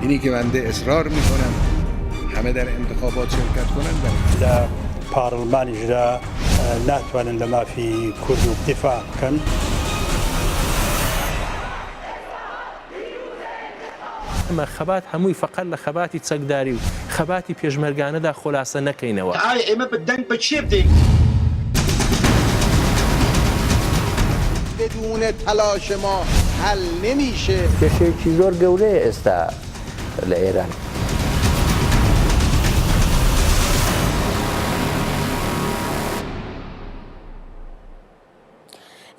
اینی که بنده اصرار میکنم همه در انتخابات شرکت کنند در پارلمان اجرا ناتوانن لما في كرد دفاع كان ئەمە خەبات هەمووی فقط لە خەباتی چەکداری و خەباتی پێشمەرگانەدا خۆلاسە نەکەینەوە. ئێمە بەدەنگ بە چێ بدەین؟ بدون تلاش ما حل نمیشه. کێشەیەکی زۆر گەورەیە ئێستا لە ئێران.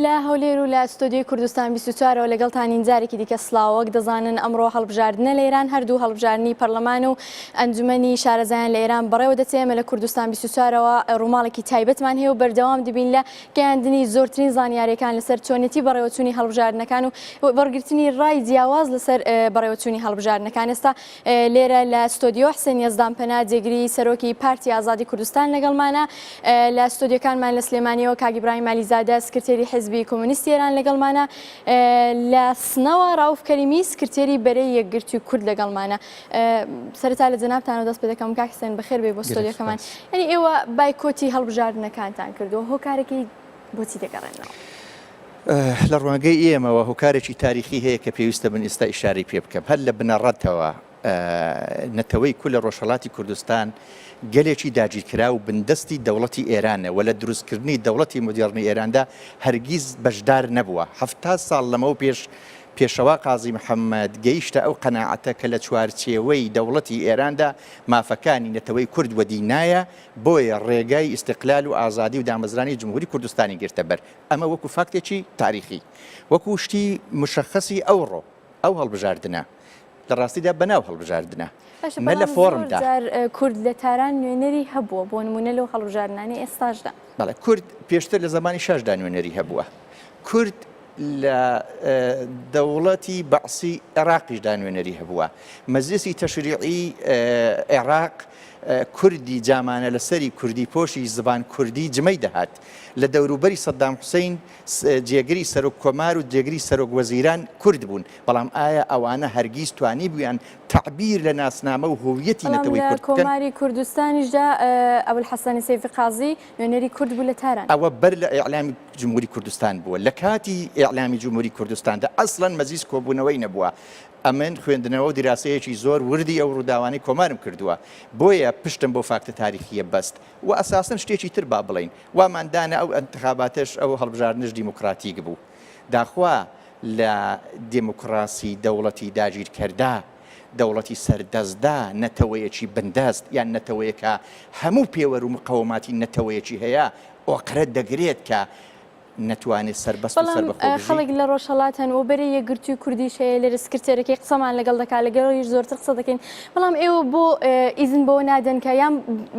لە هەولێر و لە ئەستۆدیۆی کوردستان 24ەوە لەگەڵتان جارێکی دیکە سلااوەک دەزانن ئەمڕۆ هەڵبژاردنە لە ئێران هەردوو هەڵبژاردننی پەرلەمان و ئەنجومەنی شارەزایان لە ئێران بەڕێوە دەچێمە لە کوردستان 24ەوە ڕووماڵێکی تایبەتمان هەیە و بەردەوام دەبین لە گەیاندنی زۆرترین زانیاریەکان لەسەر چۆنێتی بەڕێوەچوونی هەڵبژاردنەکان و وەرگرتنی ڕای جیاواز لەسەر بەڕێوەچوونی هەڵبژاردنەکان. ئێستا لێرە لە ئەستۆدیۆ حسێن یەزدان پەنا جێگری سەرۆکی پارتی ئازادی کوردستان لەگەڵمانە، لە ئەستۆدیۆکانمان لە سلێمانیەوە کاک ئیبراهیم عەلیزادە سکرتێری حیزبی کۆمونیستی ئێران لەگەڵمانە، لە سنەوە ڕاوف کەریمی سکرتێری بەرەی یەکگرتووی کورد لەگەڵمانە. سەرەتا لە جەنابتانەوە دەست پێ دەکەم کاک حسێن بەخێر بێ بۆ ستۆدیۆکەمان. یعنی ئێوە بایکۆتی هەڵبژاردنەکانتان کردووە، هۆکارێکی بۆچی دەگەڕێنەوە؟ لە ڕوانگەی ئێمەوە هۆکارێکی تاریخی هەیە کە پێویستە من ئێستا ئیشارەی پێ بکەم. هەر لە بنەڕەتەوە نەتەوەی کول لە ڕۆژهەڵاتی کوردستان گەلێکی داگیرکرا و بندستی دەوڵەتی ئێرانە و لە دروستکردنی دەوڵەتی مدێڕنی ئێراندا هەرگیز بەشدار نەبووە. 70 ساڵ لەمەوە پێشەوا قازی محەممەد گەیشتە ئەو قەناعەتە کە لە چوارچێوەی دەوڵەتی ئێراندا مافەکانی نەتەوەی کورد وەدینایە بۆیە ڕێگای ئیستقلال و ئازادی و دامەزرانی جمهوری کوردستانی گرتە بەر. ئەمە وەکو فاکتێکی تاریخی، وەکو شتی مشخصی ئەوڕۆ ئەو هەڵبژاردنە لە ڕاستیدا بەناو هەڵبژاردنە نە لە فۆرمدا. کورد لە تاران نوێنەری هەبووە بۆ نمونە لەو هەڵبژاردنانی ئێستاشدا. بەڵێ کورد پێشتر لە زمانی شاشدا نوێنەری هەبووە. کورد لە دەوڵەتی بەعسی عێراقیشدا نوێنەری هەبووە. مەجلیسی تەشریعی عێراق کوردی جامانە لەسەری کوردی پۆشی زبان کوردی جمەی دەهات. لە دەوروبەری سەدام حوسەین جێگری سەرۆک کۆمار و جێگری سەرۆک وەزیران کورد بوون، بەڵام ئایا ئەوانە هەرگیز توانی بوویان تعبیر لە ناسنامە و هویەتی نەتەوەی کورد بکەن؟ کۆماری کوردستانیشدا ئەبولحەسەنی سەیفی قازی نوێنەری کورد بوو لە تاران. ئەوە بەر لە ئیعلامی جمهوری کوردستان بووە. لە کاتی ئیعلامی جمهوری کوردستاندا ئەسڵەن مەجلیس کۆبوونەوەی نەبووە. ئەمن خوێندنەوە و دیراسەیەکی زۆر وردی ئەو ڕووداوانی کۆمارم کردووە، بۆیە پشتم بۆ فاکتە تاریخیە بەست و ئەساسن شتێکی تر با بڵین واماندانە ئەو ئەنتخاباتش ئەو هەڵبژاردنش دیموکراتیک بوو. داخوا لە دیموکراسی دەوڵەتی داگیرکەردا دەوڵەتی سەردەستدا نەتەوەیەکی بندست یان نەتەوەیەکە هەموو پێوە و مقاوماتی نەتەوەیەکی هەیە ئۆقرە دەگرێت کە نەتوانێت سەربەست و سەربەخۆ خەڵک لە ڕۆژهەڵاتن و بەرەی یەکگرتووی کوردیش هەیە لێرە سکرتێرەکەی قسەمان لەگەڵ دەکات لەگەڵیش زۆرتر قسە دەکەین، بەڵام ئێوە بۆ ئیزن بۆ نادەن کە یان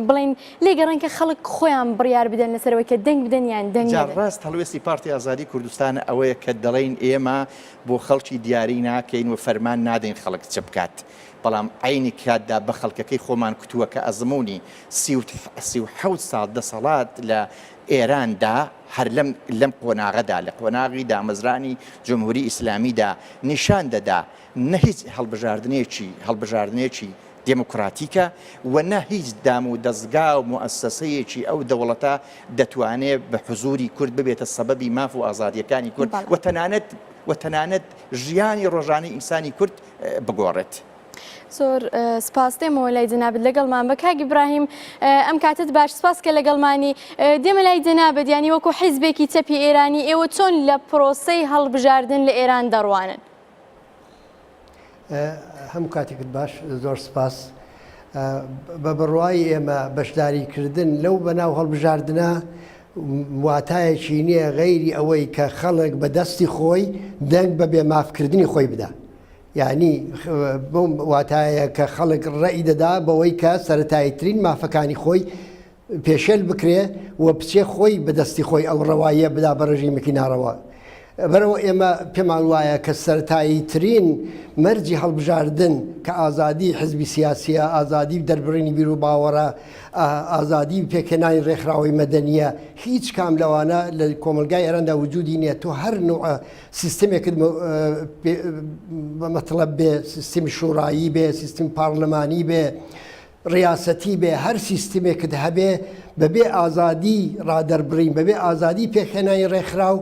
بڵین لێگەڕێن کە خەڵک خۆیان بڕیار بدەن لەسەرەوەی کە دەنگ بدەن یان دەنگ بدەن. ڕاست هەڵوێستی پارتی ئازادی کوردستانە ئەوەیە کە دەڵێن ئێمە بۆ خەڵکی دیاری ناکەین و فەرمان نادەین خەڵک چ بکات، بەڵام عینی کاتدا بە خەڵکەکەی خۆمان کتووە کە ئەزمموی 37 ساڵ دەسەڵات لە ئێراندا هەر لەم قۆناغەدا لە قۆناغی دامەزرانی جمهوری ئیسلامیدا نیشان دەدا نە هیچ هەڵبژاردنێکی دموکراتیکە و نە هیچ دام و دەستگا و موسسەیەکی ئەو دەوڵەتە دەتوانێت بە حزوری کورد ببێتە سەبەبی ماف و ئازادیەکانی کورد و تەنانەت ژیانی ڕۆژانەی ئینسانی کورد بگۆڕێت. زۆر سپاس دێمەوە لای جەنابەت لەگەڵمان بە کاک ئیبراهیم ئەم کاتت باش سپاس کە لەگەڵمانی دێمە لای جەنابەت ینی وەکو حیزبێکی چەپی ئێرانی ئێوە چۆن لە پرۆسەی هەڵبژاردن لە ئێران دەڕوانن؟ هەموو کاتێکت باش زۆر سپاس. بە بڕوای ئێمە بەشداریکردن لەو بەناو هەڵبژاردنە واتایەکی نییە غەیری ئەوەی کە خەڵک بە دەستی خۆی دەنگ بە بێمافکردنی خۆی بدە. یعنی بۆم واتایە کە خەڵک ڕێی دەدا بەوەی کە سەرەتاییترین مافەکانی خۆی پێشێل بکرێ و بچێ خۆی بەدەستی خۆی ئەو ڕەوایە بدا بە ڕژیمێکی ناڕەوا. بەرەوە ئێمە پێمان وایە کە سەرەتایی ترین مەرجی هەڵبژاردن کە ئازادی حزبی سیاسیە، ئازادی دەربڕینی بیر و باوەڕە، ئازادی پێکهێنانی ڕێکخراوەی مەدەنیە، هیچ کام لەوانە لە کۆمەلگای ئێراندا وجودی نییە. تۆ هەر نوع سیستمێکت مەطلب بێ، سیستمی شوڕایی بێ، سیستم پارلەمانی بێ، ڕیاسەتی بێ، هەر سیستمێکت هەبێ بەبێ ئازادی ڕادەربڕین، بەبێ ئازادی پێکهێنانی ڕێکخراو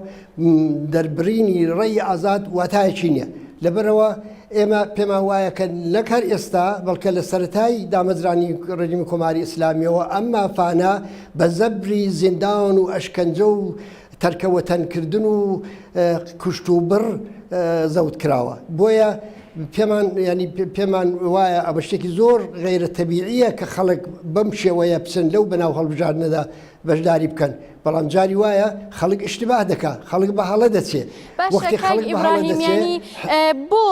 دەربڕینی ڕێی ئازاد واتایەکی نییە. لەبەرەوە ئێمە پێمان وایە کە نەک هەر ئێستا بەڵکە لە سەرەتای دامەزرانی ڕێژیمی کۆماری ئیسلامیەوە ئەم مافانە بە زەبری زیندان و ئەشکەنجە و تەرکەوەتەنکردن و کوشت و بڕ زەوت کراوە. بۆیە پێمان وایە ئەمە شتێکی زۆر غەیرە تەبیعیە کە خەڵک بەم شێوەیە بچن لەو بەناو هەڵبژاردنەدا بەشداری بکەن. بەڵام جاری وایە خەڵک اشتباه دەکات، خەڵک بە هەڵە دەچێت. باشە کاک ئیبراهیمیانی بۆ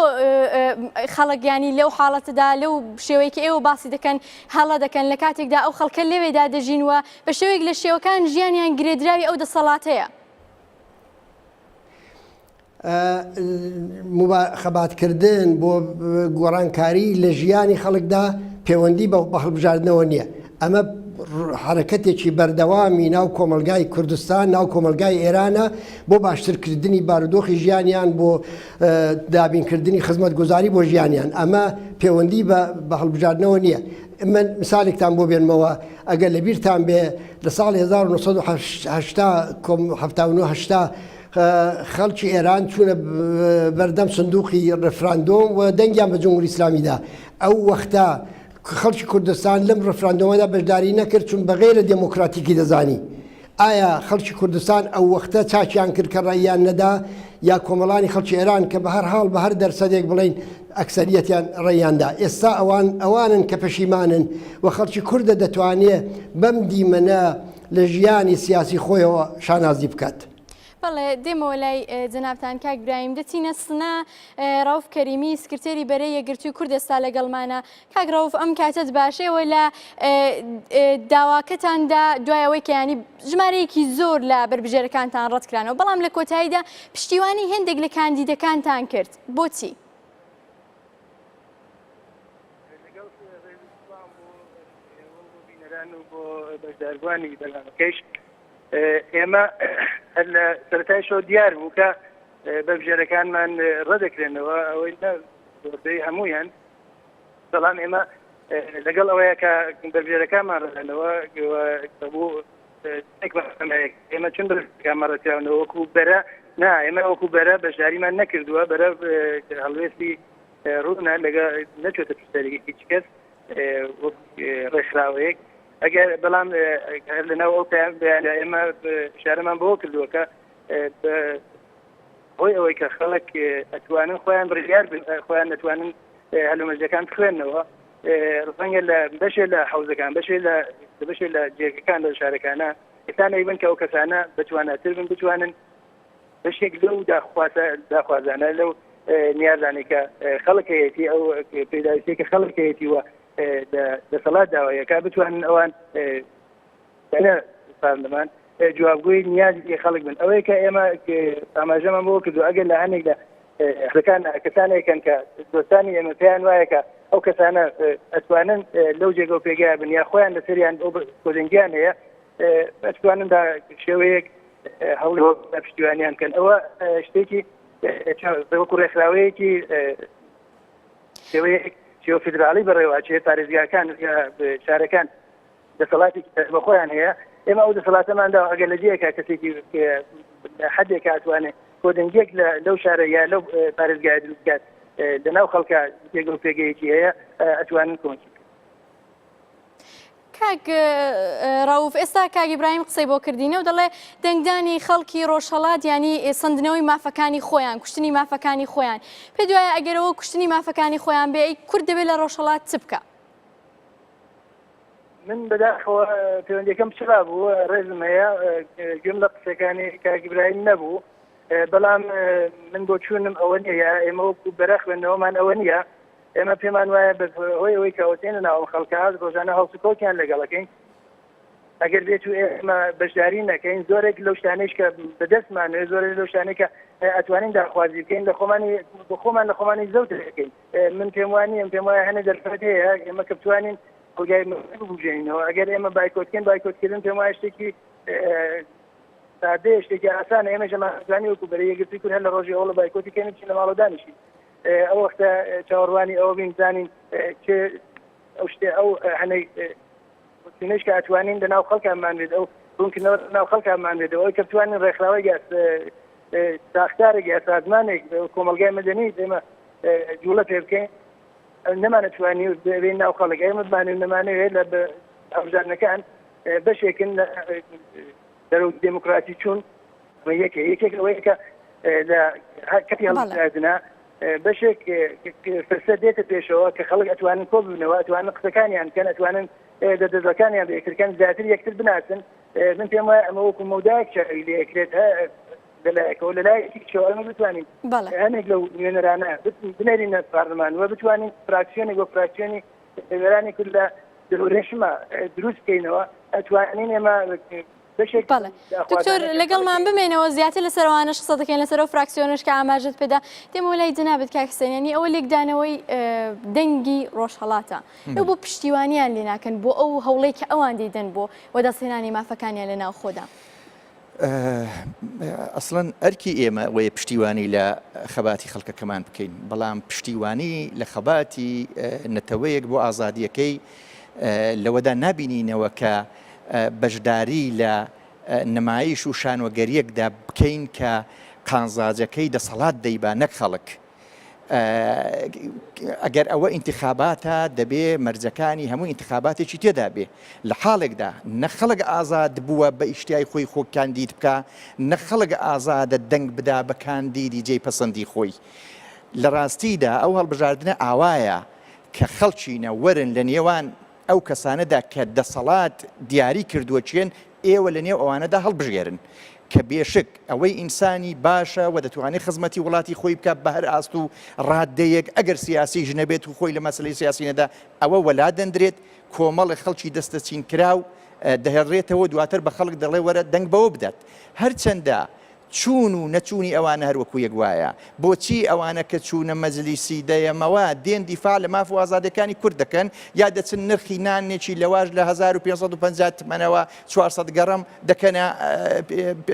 خەڵکیانی لەو حاڵەتەدا لەو شێوەیەکی ئێوە باسی دەکەن هەڵە دەکەن لە کاتێکدا ئەو خەڵکە لەوێدا دەژینوە بە شێوەیەک لە شێوەکان ژیانیان گرێدراوی ئەو دەسەڵاتەیە. خەباتکردن بۆ گۆڕانکاری لە ژیانی خەڵکدا پەیوەندی بە هەڵبژاردنەوە نییە. ئەمە حرەکەتێکی بەردەوامی ناو کۆمەلگای کوردستان، ناو کۆمەلگای ئێرانە بۆ باشترکردنی بارودۆخی ژیانیان، بۆ دابینکردنی خزمەتگوزاری بۆ ژیانیان. ئەمە پەیوەندی بە هەڵبژاردنەوە نییە. من مثالێکتان بۆ بێنمەوە، ئەگەر لە بیرتان بێ لە ساڵی 1970 خەڵکی ئێران چوونە بەردەم سندوقی ڕفراندۆم و دەنگیان بە جمهوری ئیسلامیدا. ئەو وەختە خەڵکی کوردستان لەم ڕفراندۆمەدا بەشداری نەکرد چون بەغێرە دموکراتیکی دەزانی. ئایا خەڵکی کوردستان ئەو وەختە چاکیان کرد کە ڕێیان نەدا، یا کۆمەڵانی خەڵکی ئێران کە بە هەر حاڵ بە هەر دەرسەدێک بڵین ئەکسەریەتیان ڕێیاندا؟ ئێستا ئەوانن کە پەشیمانن و خەڵکی کوردە دەتوانێت بەم دیمەنە لە ژیانی سیاسی خۆیەوە شانازی بکات. بەڵێ دێمەوە لای جەنابتان کاک برایم دەچینە سنە. ڕەوف کەریمی سکرتێری بەرەی یەکگرتووی کورد ئێستا لەگەڵمانە. کاک ڕەوف ئەم کاتت باشەوە لە داواکەتاندا دوایەوەی کە ینی ژمارەیەکی زۆر لە بربژێرەکانتان ڕەتکرانەوە، بەڵام لە کۆتاییدا پشتیوانی هێندێک لە کاندیدەکانتان کرد. بۆچی؟ بەشداربوانی بەلامەکەیش ئێمە هەر لە سەرەتای شەو دیار بوو کە بەبژێرەکانمان ڕەدەکرێنەوە، ئەوەی زۆربەی هەموویان. بەڵام ئێمە لەگەڵ ئەوەیە کە بەبژێرەکانمان ڕەدەنەوە بوو ئێمە چون بەرەکانمان ڕەتراونەوە وەکو بەرە نا، ئێمە وەکو بەرە بەشداریمان نەکردووە، بەرە هەڵوێستی ڕوونا لەگە نەچێتە پشتەرێکی هیچ کەس ڕێکخراوەیەک. ئەگەر بەڵام لەناو ئەو ئێمە شارەمان بۆ کردووە کە بۆی ئەوەی کە خەڵک ئەتوانن خۆیان بڕیار خۆیان دەتوانن هەلومەرجەکان بخوێنەوە، ڕەنگە لە بەشێ لە حەوزەکان بەشێ لە جێگەکان لە شارەکانە ئێستا نەیبن کە ئەو کەسانە بتواناتر بن بتوانن بەشێک لەو داخوازانە لەو نیازانێک کە خەڵکەیەتی ئەو پێداویستێک کە خەڵکەیەتیوە دەسەڵات داوایەکە بتوانن ئەوان پارلەمان جوابگوی نیازی خەڵک بن. ئەوەیە کە ئێمە ئاماژەمان بۆ کردو ئەگەر لە هەنێک لە کەسانێکن کە دۆستانی ئێمە پێیان وایە کە ئەو کەسانە ئەتوانن لەو جێگە و پێگای بن یا خۆیان لەسەریان کۆدەنگیان هەیە ئەتوانن شێوەیەک هەوڵ پشتیوانیان کەن. ئەوە شتێکی وەکو ڕێکخراوەیەکی شێوەیەک فیدرالی بەڕێوەچێت پارێزگاکان شارەکان دەسەڵاتی بە خۆیان هەیە. ئێمە ئەو دەسەڵاتەماندا ئەگەر لە جێیەکە کەسێکی حدێکە ئەتوانێت کۆدەنگێک لەو شارە یا لەو پارێزگای دروست بکات لەناو خەڵکە جێگە و پێگەیەکی هەیە ئەتوانن کۆنکی. کاک ڕەوف ئێستا کاک ئیبراهیم قسەی بۆ کردینە و دەڵێ دەنگدانی خەڵکی ڕۆژهەڵات ینی سندنەوەی مافەکانی خۆیان، کوشتنی مافەکانی خۆیان. پێ دوایە ئەگەرەوە کوشتنی مافەکانی خۆیان بێ ئەی کورد دەبێت لە ڕۆژهەڵات چ بکە؟ من بەداخەوە پەیوەندیەکەم چرا بوو، ڕێزم هەیە گوێم لە قسەکانی کاک ئیبراهیم نەبوو، بەڵام من بۆ چوونم ئەوە نییە، ئێمە وەکو بەرە خوێندنەوەمان ئەوە نییە. ئێمە پێمان وایە هۆی ئەوەی کەوتێنە ناو خەڵکە ڕۆژانە هەڵسوکۆکیان لەگەڵەکەین ئەگەر بێت و ئێمە بەشداری نەکەین زۆرێک لەو شتانەیش کە بەدەستمانێ زۆرێک لەو شتانەی کە ئەتوانین داخوازی بکەین لە خۆمانی بخۆمان لە خۆمانی زەوت دەکەین من پێم وانی ئەم پێم وایە هەنێ دەرفەت هەیە ئێمە کە بتوانین هەڵگای ببوژێنینەوە ئەگەر ئێمە بایکۆتکردن پێم وایە شتێکی سادەیە شتێکی ئاسانە ئێمە ژەماتوانی وەکو بەرە یەکگرتووی کورد هەر لە ڕۆژی ئەوڵە بایکۆتی کەین بچین لە ماڵە دانیشین ئەو وەختە چاوەڕوانی ئەوە بین زانین کێ ئەو شتێ ئەو هەنەی سینەش کە ئەتوانین لەناو خەڵکانمان بێت ئەو ڕوونکردنەوە لەناو خەڵکانمان بێت ئەوەی کە بتوانین ڕێکخراوەی ساختارێک یا سازمانێک کۆمەلگای مەدەنی ئێمە جوڵە پێ بکەین نەمانەتوانی بێن ناو خەڵک ئێمە بمانێت نەمانەوێت لە هەڵبژاردنەکان بەشێکن دەرەو دموکراسی چوون یەکێک ئەوەیە کە لە کەتی هەڵبژاردنە بەشێک فرسە دێتە پێشەوە کە خەڵک ئەتوانن کۆ ببنەوە ئەتوانن قسەکانیان کەن ئەتوانن دەدەزەکانیان بەیەکترکان زیاتر یەکتر بناسن من پێم وایە ئەمە وەکو مەودایەک لێکرێت لەلایەکەوە لەلایەکی ئەمە بتوانین هەنێک لەو نوێنەرانە بنێرینە پارلەمان وە بتوانین فراکسیۆنێک بۆ فراکسیۆنی نوێنەرانی کورد لە ڕێشمە دروست بکەینەوە ئەتوانین ئێمە دکتۆر لەگەڵمان بمێنەوە زیاتر لەسەروانش قسە دەکەین لەسەرەوە فراکسیۆنش کە ئاماژت پێدا دێمە لای جنابەت کاکسێنانی ئەوە لێکدانەوەی دەنگی ڕۆژهەڵاتە ئەو بۆ پشتیوانیان لێ ناکەن بۆ ئەو هەوڵەی کە ئەوان دەیدەن بۆ وەدەستهێنانی مافەکانیان لە ناو خۆدا ئەسڵەن ئەرکی ئێمە وەیە پشتیوانی لە خەباتی خەڵکەکەمان بکەین بەڵام پشتیوانی لە خەباتی نەتەوەیەک بۆ ئازادیەکەی لەوەدا نابینینەوە کە بەشداری لە نمایش و شانوەگەریەکدا بکەین کە قانزاجەکەی دەسەڵات دەیبا نەک خەڵک ئەگەر ئەوە ئینتخاباتە دەبێ مەرجەکانی هەموو ئینتخاباتێکی تێدا بێ لە حاڵێکدا نەخەڵک ئازاد بووە بە ئیشتیای خۆی خۆکاندید بکە نەخەڵک ئازادە دەنگ بدا بە کاندیدی جێی پەسەندی خۆی لە ڕاستیدا ئەو هەڵبژاردنە ئاوایە کە خەڵچینە وەرن لە نێوان ئەو کەسانەدا کە دەسەڵات دیاری کردووە چێن ئێوە لە نێو ئەوانەدا هەڵبژێرن کە بێشک ئەوەی ئینسانی باشە و دەتوانێت خزمەتی وڵاتی خۆی بکە بە هەر ئاست و ڕادەیەک ئەگەر سیاسی ژنەبێت و خۆی لە مەسلەی سیاسینەدا ئەوە وەلا دەندرێت کۆمەڵی خەڵکی دەستە چین کراو دەهێڕێتەوە دواتر بە خەڵک دەڵێ وەرە دەنگ بەوە بدات هەرچەندە چون و نەچوونی ئەوانە هەروەکو یەک وایە بۆچی ئەوانە کە چوونە مەجلیسی دەیەمەوە دێن دیفاع لە ماف و ئازادەکانی کورد دەکەن یا دەچن نرخی نانێکی لەواژ لە 1550 تمەنەوە 400 گەڕەم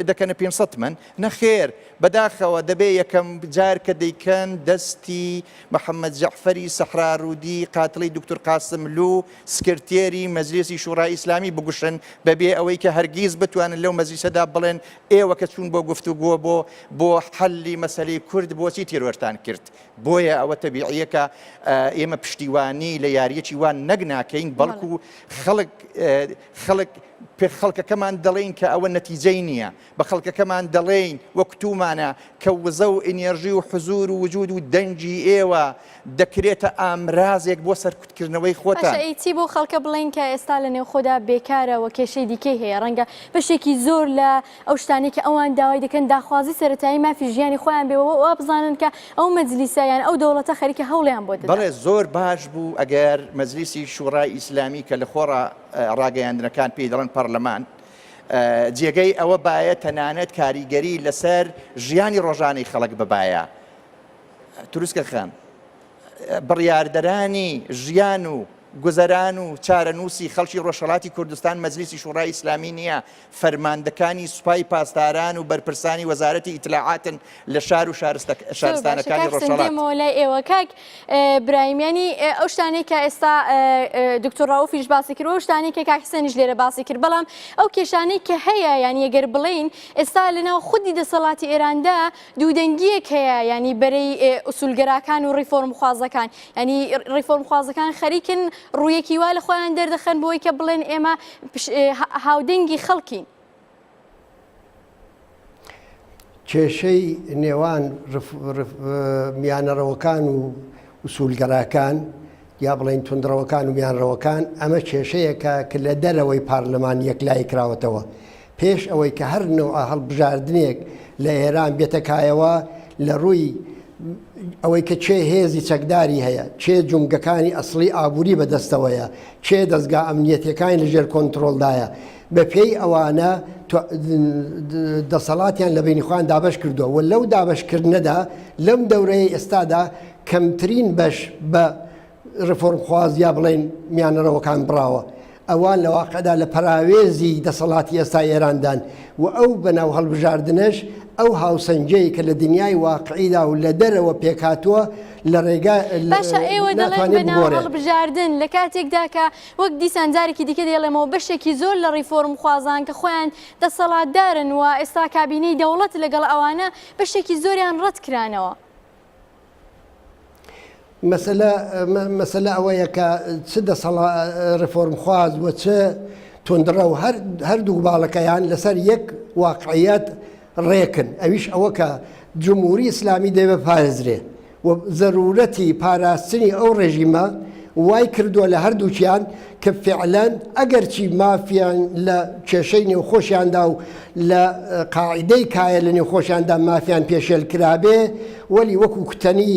دەکەنە 500 تمەن نەخێر بەداخەوە دەبێ یەکەم جار کە دەیکەن دەستی محەممەد جەعفەری سەحرارودی قاتڵی دکتۆر قاسم لو سکرتێری مەجلیسی شوڕای ئیسلامی بگوشن بەبێ ئەوەی کە هەرگیز بتوانن لەو مەجلیسەدا بڵێن ئێوە کە چوون بۆ گفتوگۆ بۆ حەلی مەسەلەی کورد بۆچی تێروەرتان کرد بۆیە ئەوە تەبیعیەکە ئێمە پشتیوانی لە یاریەکی وان نەک ناکەین بەڵکو خەڵکەکەمان دەڵێن کە ئەوە نەتیجەی نییە بە خەڵکەکەمان دەڵێن وەکتومانە کە وزە و ئینێرژی و حزور و وجود و دەنجی ئێوە دەکرێتە ئامرازێک بۆ سەرکوتکردنەوەی خۆتان ئەیتی بۆ خەڵکە بڵێن کە ئێستا لە نێو خۆدا بێکارەوە کێشەی دیکەی هەیە ڕەنگە بەشێکی زۆر لە ئەو شتانی کە ئەوان داوای دەکەن داخوازی سەرەتایی مافی ژیانی خۆیان بێەوە وا بزانن کە ئەو مەجلیسایان ئەو دەوڵەتە خەریکە هەوڵیان بۆ دەدەن بەڵێ زۆر باش بوو ئەگەر مەجلیسی شوڕای ئیسلامی کە لە خۆڕا ڕاگەیاندنەکان پێی دەڵێن پەرلەمان جێگەی ئەوە باە تەنانەت کاریگەری لەسەر ژیانی ڕۆژانەی خەڵک ببایە تروسکە خان بڕیاردەرانی ژیان و گوزەران و چارەنووسی خەڵکی ڕۆژهەڵاتی کوردستان مەجلیسی شوڕای ئیسلامی نییە فەرماندەکانی سوپای پاسداران و بەرپرسانی وەزارەتی ئیتلاعاتن لە شار و شارستانەکانی ڕۆژهەڵات لای ئێوە کاک براهیمیانی ئەو شتانەی کە ئێستا دکتۆر ڕاوفیش باسی کرد و شتانی کە کاک حسێنیش لێرە باسی کرد بەڵام ئەو کێشانەی کە هەیە ینی ئەگەر بڵین ئێستا لەناو خودی دەسەڵاتی ئێراندا دوودەنگیەک هەیە ینی بەرەی ئوسولگەراکان و ڕیفۆرمخوازەکان ینی ڕیفۆرمخوازەکان خەریکن ڕوویەکی وا لە خۆیان دەردەخەن بۆی کە بڵێن ئێمە هاودەنگی خەڵکین کێشەی نێوان میانەڕەوەکان و وسولگەراکان یا بڵێن توندڕەوەکان و میانڕەوەکان ئەمە کێشەیەکە کە لە دەرەوەی پارلەمان یەکلای کراوەتەوە پێش ئەوەی کە هەر نوع هەڵبژاردنێک لە ئێران بێتەکایەوە لە ڕووی ئەوەی کە چێ هێزی چەکداری هەیە چێ جومگەکانی ئەسڵی ئابووری بەدەستەوەیە چێ دەستگا ئەمنیەتەکانی لەژێر کۆنتترۆلدایە بە پێی ئەوانە دەسەڵاتیان لە بینی خۆیان دابش کردووە و لەو دابشکردنەدا لەم دەورەیە ئێستادا کەمترین بەش بە ڕفۆرمخواز یا بڵێن میانەرەوەکان بڕاوە. ئەوان لە واقعدا لە پراوێزی دەسەڵاتی ئێستا ئێراندان و ئەو بەناو هەڵبژاردنش ئەو هاوسەنجەی کە لە دنیای واقعیدا و لە دەرەوە پێکاتوە لە ڕێگا باشە ئێوە دەڵێن بەناو هەڵبژاردن لە کاتێکدا کە وەک دیسانجارێکی دیکە دێڵێمەوە بەشێکی زۆر لە ڕیفۆرم خوازان کە خۆیان دەسەڵاتدارن و ئێستا کابینەی دەوڵەت لەگەڵ ئەوانە بەشێکی زۆریان ڕەت کرانەوە. مەسەلە ئەوەیە کە چ ڕفۆرم خواز و چ تۆندڕە و هەردوو باڵەکەیان لەسەر یەک واقعیەت ڕێکن. ئەویش ئەوە کە جمهوری ئیسلامی دەبێ پارێزرێ و ضرورەتی پاراستنی ئەو ڕێژیمە وای کردووە لە هەردووچیان کە فعلەن ئەگەرچی مافیان لە کێشەی نێوخۆشیاندا و لە قاعیدەی کایە لە نێوخۆشیاندا مافیان پێشێل کرابێ وەلی وەکو کوتەنی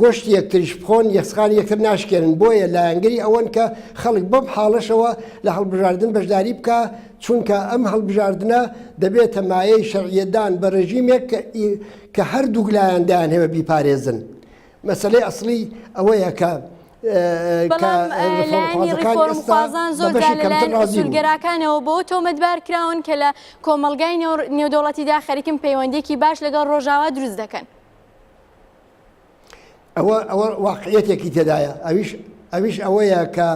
گۆشتی یەکتریش بخۆن یەخسخانی یەکتر ناشکێنن. بۆیە لایەنگری ئەوەن کە خەڵک بەم حاڵەشەوە لە هەڵبژاردن بەشداری بکە چونکە ئەم هەڵبژاردنە دەبێتە مایەی شەرعیەتدان بە ڕێژیمێک کە هەردوو لایەندایان هەیە بیپارێزن. مەسەلەی ئەسڵی ئەوەیە کە بەڵام لایەنی ڕیفۆرمخوازان زۆرجار لەلایەن ئوسولگەراکانەوە بۆ تۆمەتبار کراون کە لە کۆمەڵگای نێودەوڵەتیدا خەریکن پەیوەندێکی باش لەگەڵ ڕۆژاوا دروست دەکەن. ئەوە واقعەتێکی تێدایە. ئەویش ئەوەیە کە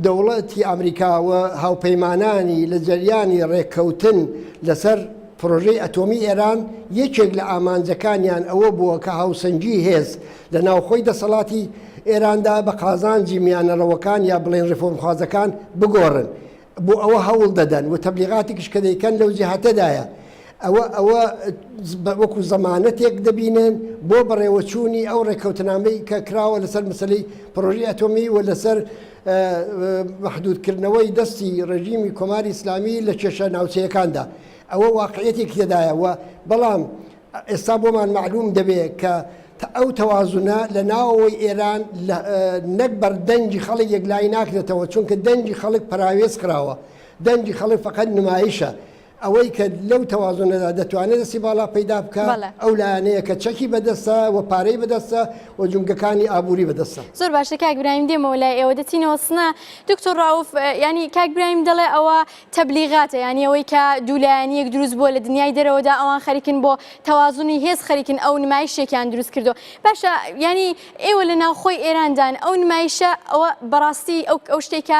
دەوڵەتی ئەمریکاوە هاوپەیمانانی لە جەریانی ڕێککەوتن لەسەر پرۆژەی ئەتۆمی ئێران یەکێک لە ئامانجەکانیان ئەوە بووە کە هاوسەنجی هێز لە ناوخۆی دەسەڵاتی ئێراندا بە قازانجی میانەڕەوەکان یا بڵێن ڕفۆرمخوازەکان بگۆڕن. بۆ ئەوە هەوڵ دەدەن و تەبلیغاتێکیش کە دەیکەن لەو جیهاتەدایە. ئەوە وەکو زەمانەتێک دەبینن بۆ بەڕێوەچوونی ئەو ڕێککەوتنامەی کە کراوە لەسەر مەسلەی پرۆژەی ئەتۆمی و لەسەر محدودکردنەوەی دەستی ڕژیمی کۆماری ئیسلامی لە کێشە ناوچەیەکاندا. ئەوە واقعەتێکی تێدایە و بەڵام ئێستا بۆمان معلوم دەبێت کە ئەو تەوازونە لە ناوەوەی ئێران نەک بەردەنجی خەڵک یەکلای ناکرێتەوە چونکە دەنجی خەڵک پراوێز کراوە. دەنجی خەڵک فقط نمایشە. ئەوەی کە لەو تەوازونەدا دەتوانێت دەستی باڵا پەیدا بکە ئەو لایەنەیە کە چەکی بەدەستە و پارەی بەدەستە و جونگەکانی ئابووری بەدەستە. زۆر باشە کاک برایم دێمەوە لای ئێوە دەچینەوە سنە دکتۆر ڕاوف ینی کاک برایم دەڵێ ئەوە تەبلیغاتە ینی ئەوەی کە دوولایەنیەک دروست بووە لە دنیای دەرەوەدا ئەوان خەریکن بۆ تەوازونی هێز خەریکن ئەو نمایشێکیان دروست کردو. باشە ینی ئێوە لە ناوخۆی ئێراندان ئەو نمایشە ئەوە بەڕاستی ئەو شتێکە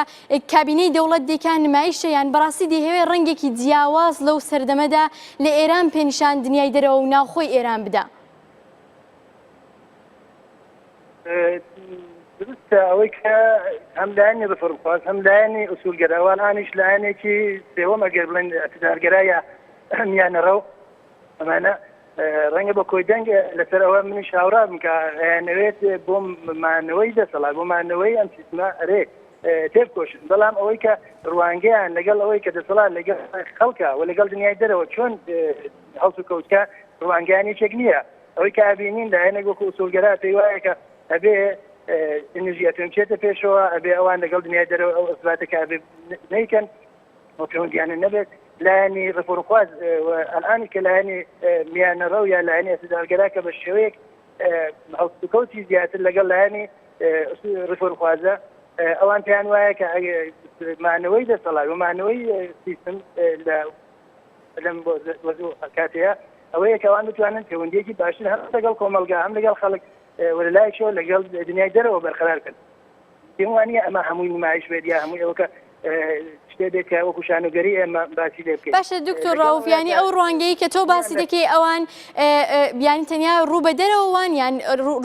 کابینەی دەوڵەت دێکان نمایشە یان بەڕاستی دەهێوێ ڕەنگێکی جیاواز لەو سەردەمەدا لە ئێران پێنیشان دنیای دەرەوە و ناوخۆی ئێران بدا. درستە ئەوەی کە هەم لایەنی ڕفۆرمخواز هەم لایەنی ئوسولگەراوانانیش لایەنێکی سێوەم ئەگەر بڵێن ئەتدارگەرایە میانەڕەو ئەمانە ڕەنگە بە کۆی دەنگ لەسەر ئەوە منیش هاوڕا بم کە نەوێت بۆ مانەوەی دەسەڵات بۆ مانەوەی ئەم سیستمە ئەرێ تێبکۆشن. بەڵام ئەوەی کە ڕوانگەیان لەگەڵ ئەوەی کە دەسەڵات لەگەڵ خەڵکە و لەگەڵ دنیای دەرەوە چۆن هەڵس و کەوتکە ڕوانگەیانی چێک نییە. ئەوەی کە ئابینین لایەنێک وەکو ئوسولگەرا پێی وایە کە ئەبێ ئێنەرژی ئەتۆم چێتە پێشەوە ئەبێ ئەوان لەگەڵ دنیای دەرەوە ئەو ئەسباتەکە ئەبێ نەیکەن و پەیوەندیانە نەبێت. لایەنی ڕفۆرمخواز ئەلئانی کە لایەنی میانەڕە و یا لایەنی ئەتدارگەرا کە بە شێوەیەک هەڵس و کەوتی زیاتر لەگەڵ لایەنی ڕفۆرمخوازە ئەوان پێیان وایە کە مانەوەی دەسەڵات و مانەوەی سیستم لەم کاتەیە ئەوەیە کە ئەوان بتوانن پەیوەندیەکی باشتر هەم لەگەڵ کۆمەلگا هەم لەگەڵ خەڵک وەلایەکەوە لەگەڵ دنیای دەرەوە بەرقەرار کردن. پێم وانییە ئەمە هەمووی نمایش بێت یا هەمووی ئەوە کە شتێک کە وەکو شانۆگەری ئێمە باسی لێ بکەین. باشە دکتۆر ڕاوف ینی ئەو ڕوانگەی کە تۆ باسی دەکەی ئەوان ینی تەنیا ڕوو بە دەرەوەوان یان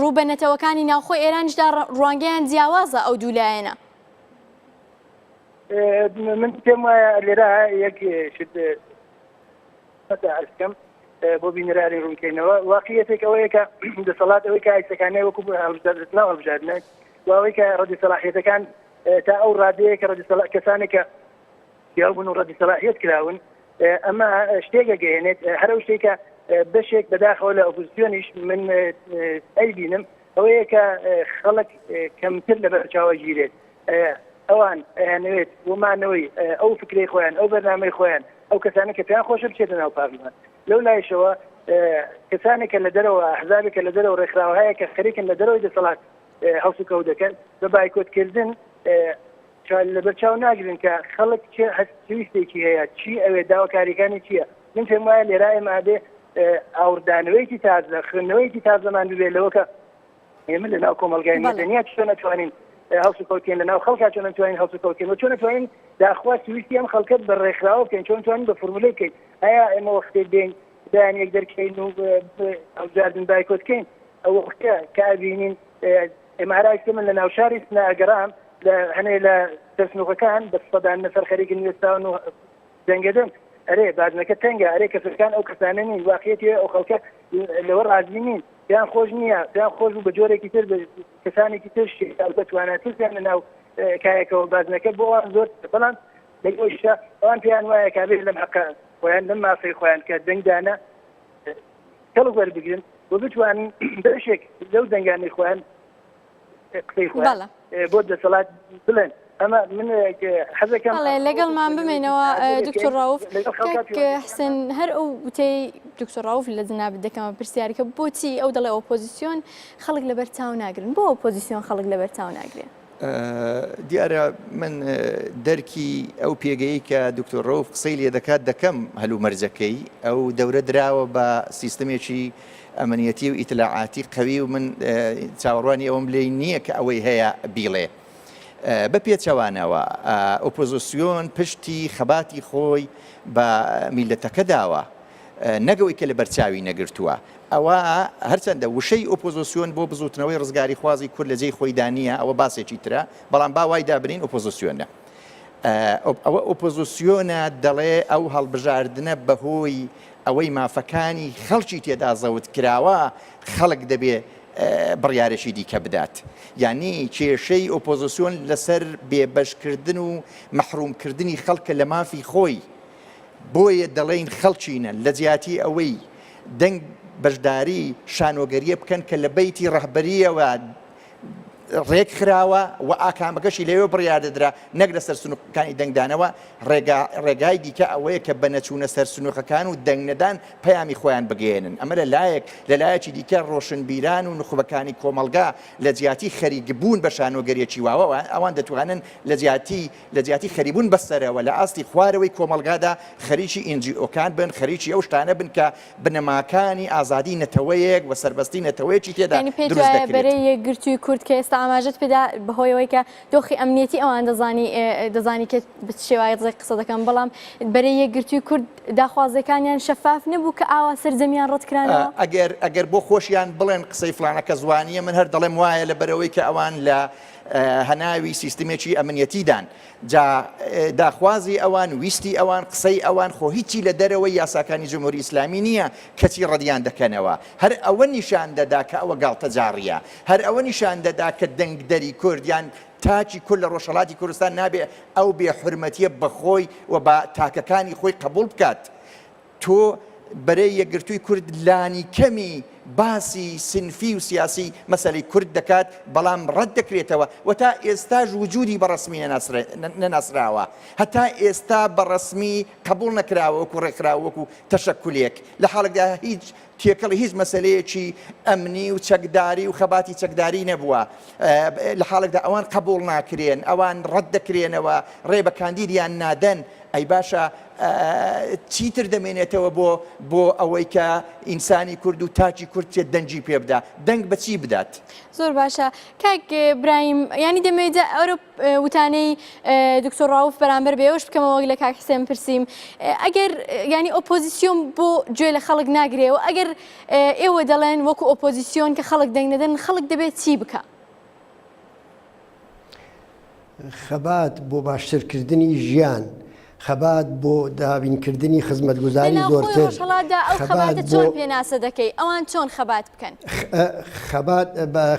ڕوو بە نەتەوەکانی ناوخۆی ئێرانشدا ڕوانگەیان جیاوازە ئەو دوولایەنە. من پێم وایە لێرە یەک شت ئەسکەم بۆ بینراری ڕوونکەینەوە واقعیەتێک ئەوەیە کە دەسەڵات ئەوەی کە ئایسەکانەی وەکو هەڵبژاردنە و ئەوەی کە ڕەدی سەلاحیەتەکان تا ئەو ڕادەیە کە کەسانێک کە پیاوبوون و ڕەدی سەلاحیەت کراون ئەمە شتێکە گەیەنێت هەر ئەو شتێکە بەشێک بەداخەوە لە ئۆپۆزیسیۆنیش من ئەیبینم ئەوەیە کە خەڵک کەمتر لە بەرچاوە گیرێت. ئەوان ئەیانەوێت ومانەوەی ئەو فکری خۆیان ئەو بەرنامەی خۆیان ئەو کەسانی کە پێیان خۆشە بچێتە ناو پارلمان لەو لایشەوە کەسانێکە لە دەرەوە ئەحزابێکە لە دەرەوە ڕێکخراو هەیە کە خەریکن لە دەرەوەی دەسەڵات هەوس و کەوت دەکەن بە بایکۆتکردن لەبەر چاو ناگرن کە خەڵک چه هەستویستێکی هەیە چی ئەوێ داواکاریەکانی چییە من پێم وایە لێرە ئێمە ئابێ ئاوردانەوەیکی تازە خوێندنەوەیکی تازەمان ببێت لەوە کە ئێمە لە ناو کۆمەلگای مەدەنیات چۆن نەتوانین هەوس و کەوتین لە ناو خەڵکا چۆن نەتوانین هەوس و کەوتین و چۆن نەتوانین داخوا سویستی ئەم خەڵکت بە ڕێکخراوە بکەین چۆن نتوانین بە فورمولەی بکەین ئایا ئێمە وەختێ دێن دایان یەک دەرکەین و ئەوجاردن بایکۆتکەین ئەو وەختە کە ئەبینین ئێمارایکە من لە ناو شاری سناگەرام لە هەنێ لە دەستنوقەکان بە سەدان نەفەر خەریکی نوێستاون و دەنگەدەن ئەرێ بازنەکە تەنگە ئەرێ کەسەکان ئەو کەسانە نین واقعیەتی ئەو خەڵکە لەوە ڕازی نین پێیان خۆش نییە پێیان خۆش و بە جۆرێکی تر کەسانێکی تر بەتواناتیان لە ناو کایەکەوە بازنەکە بۆ ئەوان زۆر بەڵام لەگەۆشتا ئەوان پێیان وایە کابێت لەم حەقە خۆیان لەم مافەی خۆیان کە دەنگدانە کەڵک وەربگرن بۆ بتوانین بەشێک لەو دەنگانی خۆیان قسەی خۆیان بۆ دەسەڵات بڵێن ئەمە من حەزەکەم لەگەڵمان بمێنەوە دکتۆر ڕاوف حسن هەر ئەو وتەی دکتۆر ڕاوف لە جناب دەکەمە پرسیارەکە بۆچی ئەو دەڵێ ئۆپۆزیسیۆن خەڵک لەبەر چاو ناگرن بۆ ئۆپۆزیسیۆن خەڵک لەبەر چاو ناگرێت دیارە من دەرکی ئەو پێگەی کە دکتۆر ڕاوف قسەی لێ دەکات دەکەم هەلو مەرجەکەی ئەو دەورە دراوە بە سیستەمێکی ئەمنیەتی و ئیتلاعاتی قەوی و من چاوەڕوانی ئەوم لێ نییە کە ئەوەی هەیە بیڵێ بە پێچەوانەوە ئۆپۆزیسیۆن پشتی خەباتی خۆی بە میلەتەکە داوە نەگەوەی کە لە بەرچاوی نەگرتووە ئەوە هەرچەندە وشەی ئۆپۆزیسیۆن بۆ بزوتنەوەی ڕزگاری خوازی کورد لە جێی خۆی دانیە ئەوە باسێکی ترە بەڵام باوای دابرین ئۆپۆزیسیۆنە ئەوە ئۆپۆزیسیۆنە دەڵێ ئەو هەڵبژاردنە بەهۆی ئەوەی مافەکانی خەڵکی تێدا زەوت کراوە خەڵک دەبێ بڕیارێکی دیکە بدات یعنی کێشەی ئۆپۆزیسیۆن لەسەر بێبەشکردن و مەحرومکردنی خەڵکە لە مافی خۆی بۆیە دەڵێن خەڵچینە لە جیاتی ئەوەی دەنگ بەشداری شانۆگەریە بکەن کە لە بەیتی ڕەهبەریەوە ڕێک خراوە و ئاکامەکەشی لەوێ بڕیاردەدرا نەک لەسەر سنووقەکانی دەنگدانەوە ڕێگای دیکە ئەوەیە کە بە نەچوونە سەر سنووقەکان و دەنگنەدان پەیامی خۆیان بگەێنن ئەمە لەلایەکی دیکە ڕۆشنبیران و نخبەکانی کۆمەلگا لە جیاتی خەریکبوون بە شانۆگەریەکی واوە ئەوان دەتوانن لە جیاتی خەریبوون بەسەرەوە لە ئاستی خوارەوەی کۆمەلگادا خەریکی NGOکان بن خەریکی ئەو شتانە بن کە بنەماکانی ئازادی نەتەوەیەک و سەربەستی نەتەوەیەکی تێدا دروست دەکرێت بەرەی یەکگرتووی کورد کە ئێستا ئاماژەت پێدا بەهۆیەوەی کە دۆخی ئەمنیەتی ئەوان دەزانی کە شێوای قسە دەکەن بەڵام بەرەی یەکگرتووی کورد داخوازەکانیان شەفاف نەبوو کە ئاوا سەرجەمیان ڕەتکرانەوە ئەگەر بۆ خۆشیان بڵێن قسەی فلانەکە زوانیە من هەر دەڵێم وایە لە بەرەوەی کە ئەوان لە هەناوی سیستمێکی ئەمنیەتیدان جا داخوازی ئەوان ویستی ئەوان قسەی ئەوان خۆ هیچی لە دەرەوەی یاساکانی جمهوری ئیسلامی نییە کەچی ڕەدیان دەکەنەوە هەر ئەوە نیشان دەدا کە ئەوە گاڵتە جاڕیە هەر ئەوە نیشان دەدا کە دەنگدەری کوردیان تاچی کورد لە ڕۆژهەڵاتی کوردستان نابێ ئەو بێحورمەتیە بەخۆی و بە تاکەکانی خۆی قبول بکات تۆ بەرەی یەکگرتووی کورد لانی کەمی باسی سنفی و سیاسی مەسەلەی کورد دەکات بەڵام ڕەت دەکرێتەوە و تا ئێستاژ وجودی بەڕسمی نەناسراوە هەتا ئێستا بەڕسمی قبول نەکراوە وەکو ڕێکخراوە وەکو تەشەکولێک لە حاڵێکدا هیچ تێکەڵی هیچ مەسەلەیەکی ئەمنی و چەکداری و خەباتی چەکداری نەبووە لە حاڵێکدا ئەوان قبول ناکرێن ئەوان ڕەت دەکرێنەوە ڕێ بە کاندیدیان نادەن ئەی باشە چیتر دەمێنێتەوە بۆ ئەوەی کە ئینسانی کورد و تاچی کورد چێت دەنگی پێ بدات دەنگ بە چی بدات زۆر باشە کاک برایم ینی دەمێت ئەوە وتانەی دکتۆر ڕاوف بەرامبەر بێوەش بکەمەوە لە کاک حسێن پرسییم ئەگەر ینی ئۆپۆزیسیۆن بۆ گوێ لە خەڵک ناگرێەوە ئەگەر ئێوە دەڵێن وەکو ئۆپۆزیسیۆن کە خەڵک دەنگ دەدەن خەڵک دەبێت چی بکە خەبات بۆ باشترکردنی ژیان خەبات بۆ دابینکردنی خزمەتگوزاری زۆرتر ئەو خەباتە چۆن پێناسە دەکەی ئەوان چۆن خەبات بکەن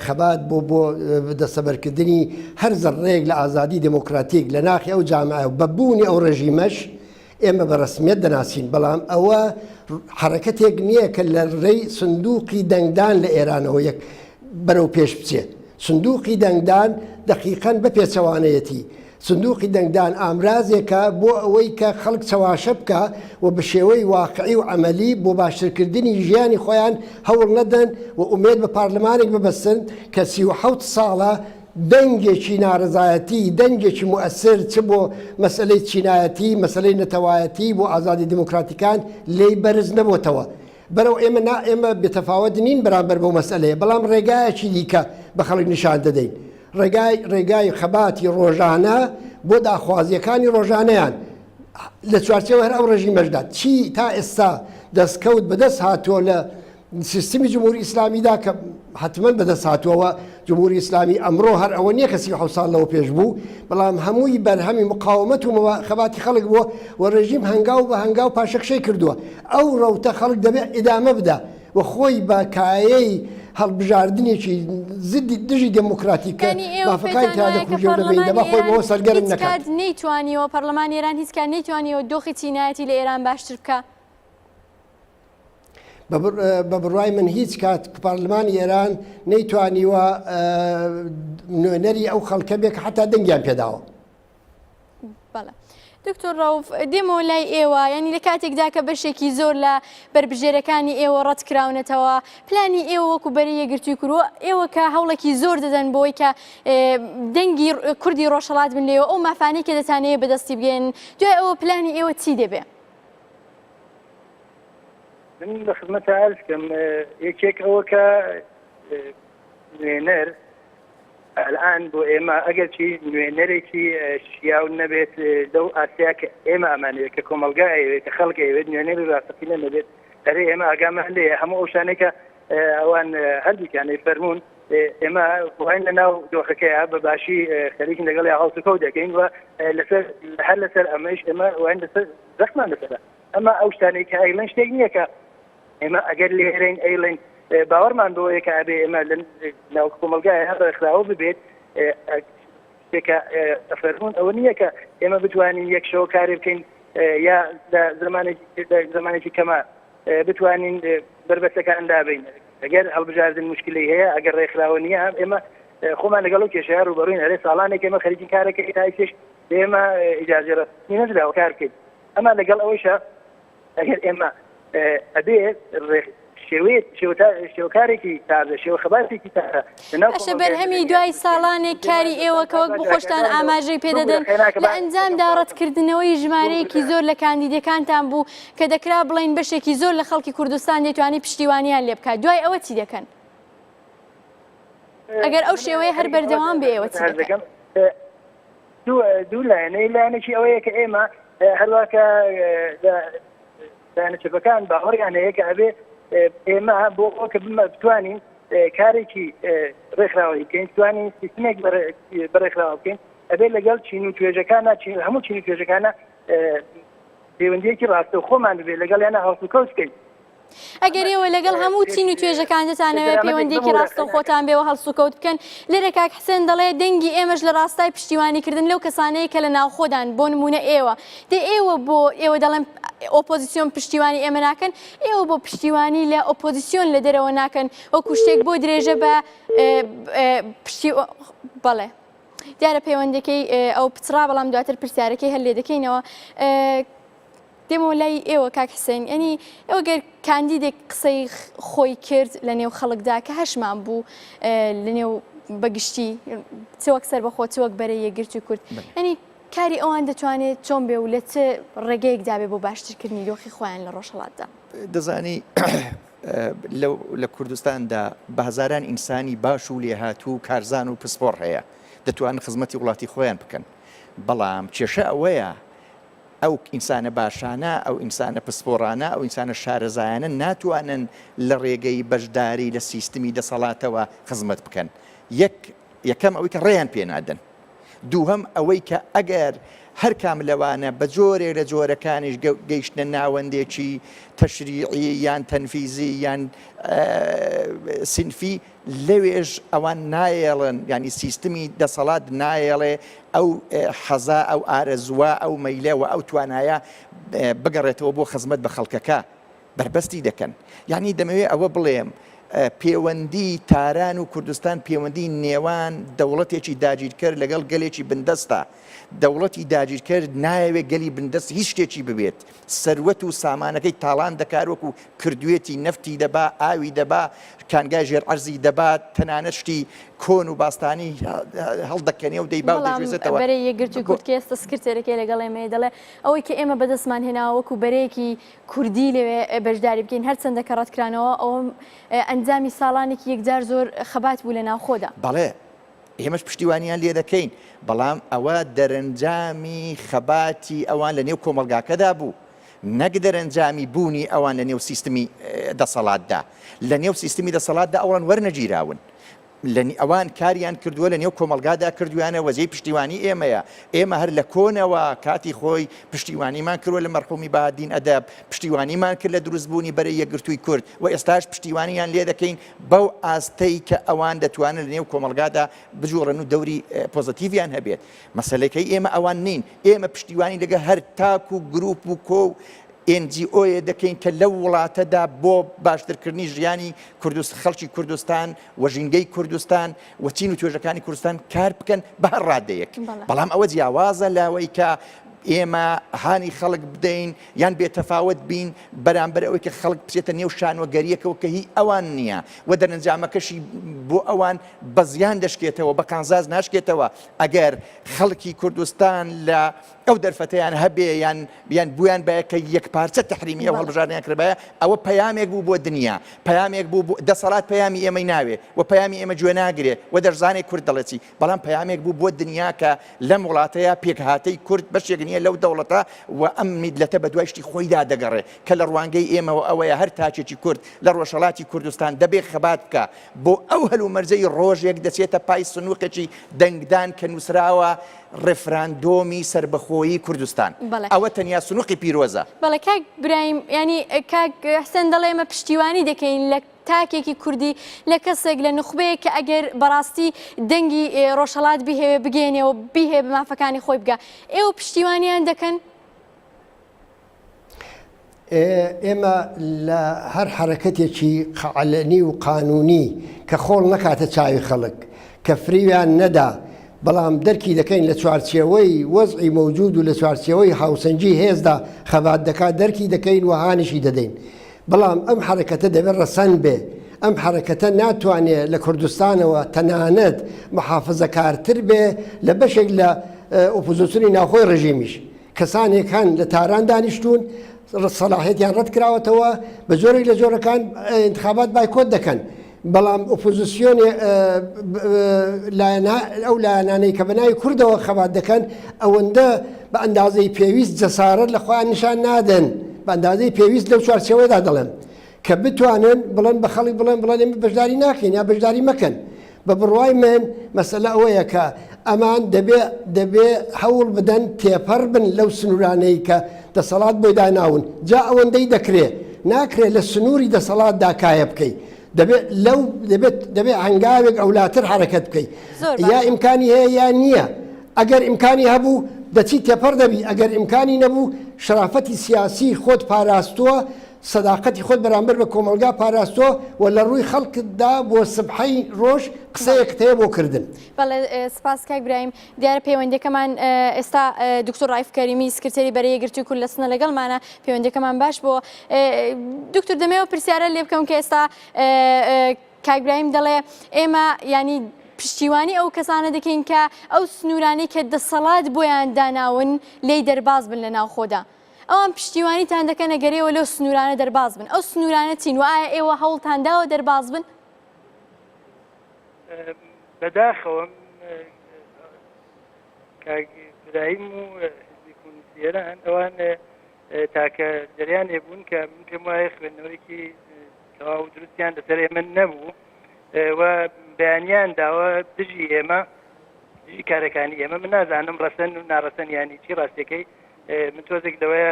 خەبات بۆ دەسەبەرکردنی هەر زەڕێک لە ئازادی دموکراتیک لە ناخی ئەو جامعە و بەبوونی ئەو ڕژیمەش ئێمە بە ڕسمیەت دەناسین بەڵام ئەوە حرەکەتێک نییە کە لە ڕێی سندوقی دەنگدان لە ئێرانەوە یەک بەرەو پێش بچێت سندوقی دەنگدان دقیقاً بە پێچەوانەیەتی سندوقی دەنگدان ئامرازێکە بۆ ئەوەی کە خەڵک چاواشە بکە و بە شێوەی واقعی و عملی بۆ باشترکردنی ژیانی خۆیان هەوڵ نەدەن و ئومێد بە پارلەمانێک ببەستن کە 37 ساڵە دەنگێکی ناڕزایەتی دەنگێکی مؤثر چ بۆ مەسلەی چینایەتی مەسلەی نەتەوایەتی بۆ ئازادی دموکراتیکان لێی بەرز نەبووتەوە. بەرەو ئێمە بێتەفاوت نین بەرامبەر بەو مەسئلەیە بەڵام ڕێگایەکی دیکە بە خەڵک نیشان دەدەین ڕێگای خەباتی ڕۆژانە بۆ داخوازیەکانی ڕۆژانەیان لە چوارچێوە هەر ئەو ڕژیمەشدا چی تا ئێستا دەستکەوت بەدەست هاتووە لە سیستمی جمهوری ئیسلامیدا کە حتمما بەدەست هاتووەوە جمهوری ئیسلامی ئەمڕۆ هەر ئەوە نییە کە 37 ساڵ لەوە پێش بوو بەڵام هەمووی بەرهەمی مقاومەت و خەباتی خەڵک بووە و ڕێژیم هەنگاو بە هەنگاو پاشەکشەی کردووە ئەو ڕەوتە خەڵک دەبێت ئیدامە بدە و خۆی بە کایەی هەڵبژاردنێکی زدی دژی دموکراتیکە مافەکانی تادەکوژێ دەبین دەبا خۆی بەوە سەرگەرم نەکات نەیتوانیەوە پەرلەمان ئێران هیچ کار نەیتوانیەوە دۆخی چینایەتی لە ئێران باشتر بکە بە بڕای من هیچ کات پارلەمانی ئێران نەیتوانیوە نوێنەری ئەو خەڵکە بێک حتا دەنگیان پێداوە. بەڵێ دکتۆر ڕەوف دێمەوە لای ئێوە ینی لە کاتێکدا کە بەشێکی زۆر لە بربژێرەکانی ئێوە ڕەت کراونەتەوە پلانی ئێوە وەکو بەرەی یەکگرتووی کوردوە ئێوە کە هەوڵێکی زۆر دەدەن بۆی کە دەنگی کوردی ڕۆژهەڵات بن لێەوە ئەو مافانەی کە دەتانەیە بەدەستی بگەن دوای ئەوە پلانی ئێوە چی دەبێ؟ من بە خزمەتە عەرز بکەم یەکێک ئەوە کە نوێنەر الان بۆ ئێمە ئەگەرچی نوێنەرێکی شیاو نەبێت لەو ئاسیا کە ئێمە ئەمانەوێت کە کۆمەلگایەوێت کە خەڵکەوێت نوێنەری ڕاستەقینە نەبێت ئەرێ ئێمە ئاگامان لێ هەموو ئەو شانێکە ئەوان هەردووکیانەی فەرمونون ئێمە بۆین لە ناو دۆخەکەیە بە باشی خەریکین لەگەڵ هەڵسوکەوت دەکەین و لەسەر هەر لەسەر ئەمەش ئێمە وان لەسەر زەخمان لەسەرە ئەمە ئەو شتانەی کە ئەیڵەن شتێک نییە کە ئێمە ئەگەر لێرەین ئەیڵێن باوەڕمان بۆیە کە ئەبێ ئێمە لە ناو کۆمەلگایە هەبەخراوە ببێت شتێکە ئەفەرمونون ئەوە نییە کە ئێمە بتوانین یەک شەوە کاری بکەین یا لە زمانێکی کەمە بتوانین بربەستەکان دابین ئەگەر هەڵبژاردن مشکلی هەیە ئەگەر ڕێکخراوە نییە ئێمە خۆمان لەگەڵ و کێشەیە ڕوبەڕووین هەرێ ساڵانێک ئێمە خەریکی کارەکە ئیتایشش ئێمە ئیجازە نەدراوە کار بکەین ئەمە لەگەڵ ئەوەیشە ئەگەر ئێمە ئەبێ شێوەکارێکی تازە شێوە خەباتێکی تازە باشە بەرهەمی دوای ساڵانێک کاری ئێوە کە وەک بخۆشتان ئاماژەی پێدەدەن لە ئەنجامدا ڕەتکردنەوەی ژمارەیەکی زۆر لە کاندیدەکانتان بوو کە دەکرا بڵین بەشێکی زۆر لە خەڵکی کوردستان دەیتوانی پشتیوانیان لێ بکات دوای ئەوە چی دەکەن ئەگەر ئەو شێوەیە هەر بەردەوام بێ ئێوە چی دەکەن دوو لایەنەی ئەوەیە کە ئێمە هەروواکە دانەچەکان باوەڕیان هەیە کە ئەبێ ئێمە بۆ کە بتوانین کارێکی ڕێکخراوی بکەین توانین سیستمێک بەڕێکخراوە بکەین ئەبێ لەگەڵ چین و توێژەکانە هەموو چین و توێژەکانە پەیوەندیەکی ڕاستە و خۆمان بێت لەگەڵ یانە هەڵسوکەوت بکەین ئەگەر ئێوە لەگەڵ هەموو چین و توێژەکانتانەوێت پەیوەندێکی ڕاستە خۆتان بێەوە هەڵسوکەوت بکەن لێرە کاک حسێن دەڵێ دەنگی ئێمەش لە ڕاستای پشتیوانیکردن لەو کەسانەیە کە لە ناوخۆدان بۆ نمونە ئێوە ئێوە بۆ ئێوە دەڵێن ئۆپۆزیسیۆن پشتیوانی ئێمە ناکەن ئێوە بۆ پشتیوانی لە ئۆپۆزیسیۆن لە دەرەوە ناکەن وەکو شتێک بۆ درێژە بە بەڵێ دیارە پەیوەندەکەی ئەو پچرا بەڵام دواتر پرسیارەکەی هەر لێ دەکەینەوە دێمەوە لای ئێوە کاک حسێن ئەنی ئێوە گەر کاندیدێک قسەی خۆی کرد لە نێو خەڵکدا کە هەشمان بوو لە نێو بەگشتی چوەک سەر بەخۆ چوەک بەرەی یەکگرتووی کورد ئەنی کاری ئەوان دەتوانێت چۆن بێ و لە چ ڕێگەیەکدا بێ بۆ باشترکردنی دۆخی خۆیان لە ڕۆژهەڵاتدا دەزانی لە کوردستاندا بە هەزاران ئینسانی باش و لێهاتوو کارزان و پسپۆڕ هەیە دەتوانن خزمەتی وڵاتی خۆیان بکەن بەڵام کێشە ئەوەیە ئەو ئینسانە باشانە ئەو ئینسانە پسپۆڕانە ئەو ئینسانە شارەزایانە ناتوانن لە ڕێگەی بەشداری لە سیستمی دەسەڵاتەوە خزمەت بکەن یەکەم ئەوەی کە ڕێیان پێنادەن دووهەم ئەوەی کە ئەگەر هەر کام لەوانە بە جۆرێک لە جۆرەکانیش گەیشتە ناوەندێکی تەشریعی یان تەنفیزی یان سینفی لەوێژ ئەوان نایەڵن ینی سیستمی دەسەڵات نایەڵێ ئەو حەزا ئەو ئارەزووە ئەو مەیلەوە ئەو توانایە بگەڕێتەوە بۆ خزمەت بە خەڵکەکە بربەستی دەکەن یعنی دەمەوێت ئەوە بڵێم پەیوەندی تاران و کوردستان پەیوەندی نێوان دەوڵەتێکی داگیرکەر لەگەڵ گەلێکی بندەستە. دەوڵەتی داگیرکەر نایەوێت گەلی بندەست هیچ شتێکی ببێت. سەروەت و سامانەکەی تاڵان دەکار وەکو کردوێتی نەفتی دەبا، ئاوی دەبا، کانگای ژێر عەرزی دەبات، تەنانەت شتی کۆن و باستانی هەڵدەکەنێ و دەیبا و دەگوێزێتەوە. بەرەی یەکگرتووی کورد کە ئێستا سکرتێرەکەی لەگەڵ ئێمە دەڵێ ئەوەی کە ئێمە بەدەستمان هێناوە وەکو بەرەیەکی کوردی لەوێ بەشداری بکەین هەرچەندە کە ڕەتکرانەوە ئەوە ئەنجامی ساڵانێکی یەکجار زۆر خەبات بوو لە ناوخۆدا. بەڵێ ئێمەش پشتیوانیان لێ دەکەین، بەڵام ئەوە دەرەنجامی خەباتی ئەوان لە نێو کۆمەلگاکەدا بوو. نەک دەرەنجامی بوونی ئەوان لە نێو سیستمی دەسەڵاتدا. لە نێو سیستمی دەسەڵاتدا ئەوان وەرنەگیراون. ئەوان کاریان کردووە لە نێو کۆمەلگادا کردویانە وەزەی پشتیوانی ئێمەیە. ئێمە هەر لە کۆنەوە کاتی خۆی پشتیوانیمان کردووە لە مەرحومی بەهادین ئەدەب، پشتیوانیمان کرد لە دروستبوونی بەرەی یەکگرتووی کورد و ئێستاش پشتیوانیان لێ دەکەین بەو ئاستەی کە ئەوان دەتوانن لە نێو کۆمەلگادا بجوڵن و دەوری پۆزتیڤیان هەبێت. مەسەلەکەی ئێمە ئەوان نین. ئێمە پشتیوانی لەگە هەر تاک و گروپ و کۆ NGOیە دەکەین کە لەو وڵاتەدا بۆ باشترکردنی ژیانی خەڵکی کوردستان و ژینگەی کوردستان و چین و توێژەکانی کوردستان کار بکەن بە هەر ڕادەیەک. بەڵام ئەوە جیاوازە لاوەی کە ئێمە هانی خەڵک بدەین یان بێتەفاوت بین بەرامبەر ئەوەی کە خەڵک بچێتە نێو شانوەگەریەکەوە کە هی ئەوان نییە و دەرەنجامەکەشی بۆ ئەوان بە زیان دەشکێتەوە بە قانزاز ناشکێتەوە. ئەگەر خەڵکی کوردستان لە ئەو دەرفەتەیان هەبێ یان بویان بایە کە یەک پارچە تەحریمی ئەو هەڵبژاردنیان کردبایە ئەوە پەیامێک بوو بۆ دنیا، پەیامێک بوو دەسەڵات پەیامی ئێمەی ناوێ و پەیامی ئێمە گوێ ناگرێ و دەرزانێک کورد دەڵێتی، بەڵام پەیامێک بوو بۆ دنیا کە لەم وڵاتەیە پێکهاتەی کورد بەشێک نییە لەو دەوڵەتە و ئەم میلەتە بە دوای شتی خۆیدا دەگەڕێ کە لە ڕوانگەی ئێمەوە ئەوەیە هەر تاچێکی کورد لە ڕۆژهەڵاتی کوردستان دەبێ خەبات بکە بۆ ئەو هەلومەرجەی ڕۆژێک دەچێتە پای سنووقێکی دەنگدان کە نووسراوە ڕێفراندۆمی سربەخۆیی کوردستان. ئەوە تەنیا سنووقی پیرۆزە. بەڵێ کاک برایم ینی کاک حسێن دەڵێ ئێمە پشتیوانی دەکەین لە تاکێکی کوردی لە کەسێک لە نخبەیە کە ئەگەر بەڕاستی دەنگی ڕۆژهەڵات بهێوێ بگەێنێ و بیهێ بە مافەکانی خۆی بگە ئێوە پشتیوانیان دەکەن؟ ئێمە لە هەر حرەکەتێکی عەلەنی و قانونی کە خۆڵ نەکاتە چاوی خەڵک کە فریویان نەدا بەڵام دەرکی دەکەین لە چوارچێوەی وەزعی مەوجود و لە چوارچێوەی هاوسەنجی هێزدا خەبات دەکات دەرکی دەکەین و هانیشی دەدەین. بەڵام ئەم حرەکەتە دەبێت ڕەسەن بێ. ئەم حرەکەتە ناتوانێت لە کوردستانەوە تەنانەت محافزەکارتر بێ لە بەشێک لە ئۆپۆزیسیۆنی ناوخۆی ڕژیمیش. کەسانێک هەن لە تاران دانیشتوون سەلاحیەتیان ڕەت کراوەتەوە بە جۆرێک لە جۆرەکان انتخابات بایکۆت دەکەن. بەڵام ئۆپۆزیسیۆنی ئەو لایەنانەی کە بەناوی کوردەوە خەبات دەکەن ئەوەندە بە ئەندازەی پێویست جەسارەت لە خۆیان نیشان نادەن بە ئەندازەی پێویست لەو چوارچێوەیەدا دەڵێن کە بتوانن بڵێن بە خەڵک بڵێن بەشداری ناکەین یا بەشداری مەکەن. بە بڕوای من مەسەلە ئەوەیە کە ئەمان دەبێ هەوڵ بدەن تێپەڕ بن لەو سنوورانەی کە دەسەڵات بۆی داناون جا ئەوەندەی دەکرێت ناکرێت لە سنووری دەسەڵات داکایە بکەیت. دەبێت هەنگاوێک ئەولاتر حرەکەت بکەیت یا ئیمکانی هەیە یان نییە. ئەگەر ئیمکانی هەبوو دەچی تێپەڕ دەبی، ئەگەر ئیمکانی نەبوو شرافەتی سیاسی خۆت پاراستووە سەداقەتی خۆت بەرامبەر بە کۆمەلگا پاراستۆ و لە ڕووی خەڵکتدا بۆ سبحەی ڕۆژ قسەیەک هەیە بۆ کردن. بەڵێ سپاس کاک برایم دیارە پەیوەندەکەمان ئێستا دکتۆر ڕایف کەریمی سکرتێری بەرەی یەکگرتووی کورد لەسنە لەگەڵمانە پەیوەندەکەمان باش بۆ دکتۆر دەمەوە پرسیارە لێ بکەم کە ئێستا کاک برایم دەڵێ ئێمە ینی پشتیوانی ئەو کەسانە دەکەین کە ئەو سنوورانەی کە دەسەڵات بۆیان داناون لێی دەرباز بن لە ناوخۆدا. ئەوان پشتیوانی دەکەن ئەگەرێەوە لەو سنوورانە دەرباز بن. ئەو سنوورانە چین و ئایا ئێوە هەوڵتانداوە دەرباز بن؟ بەداخەوە کاگرایی و حزبی کۆمونیستیەران ئەوان تاکە جریانێ بوون کە من پێم وایە خوێندنەوەیەکی تەواو دروستیان لەسەر ئێمە نەبوو و بەیانیان داوە دژی ئێمە دژی کارەکانی ئێمە من نازانم ڕەسەن و ناڕەسەن ینی چی ڕاستیەکەی من تۆزێک لەوەیە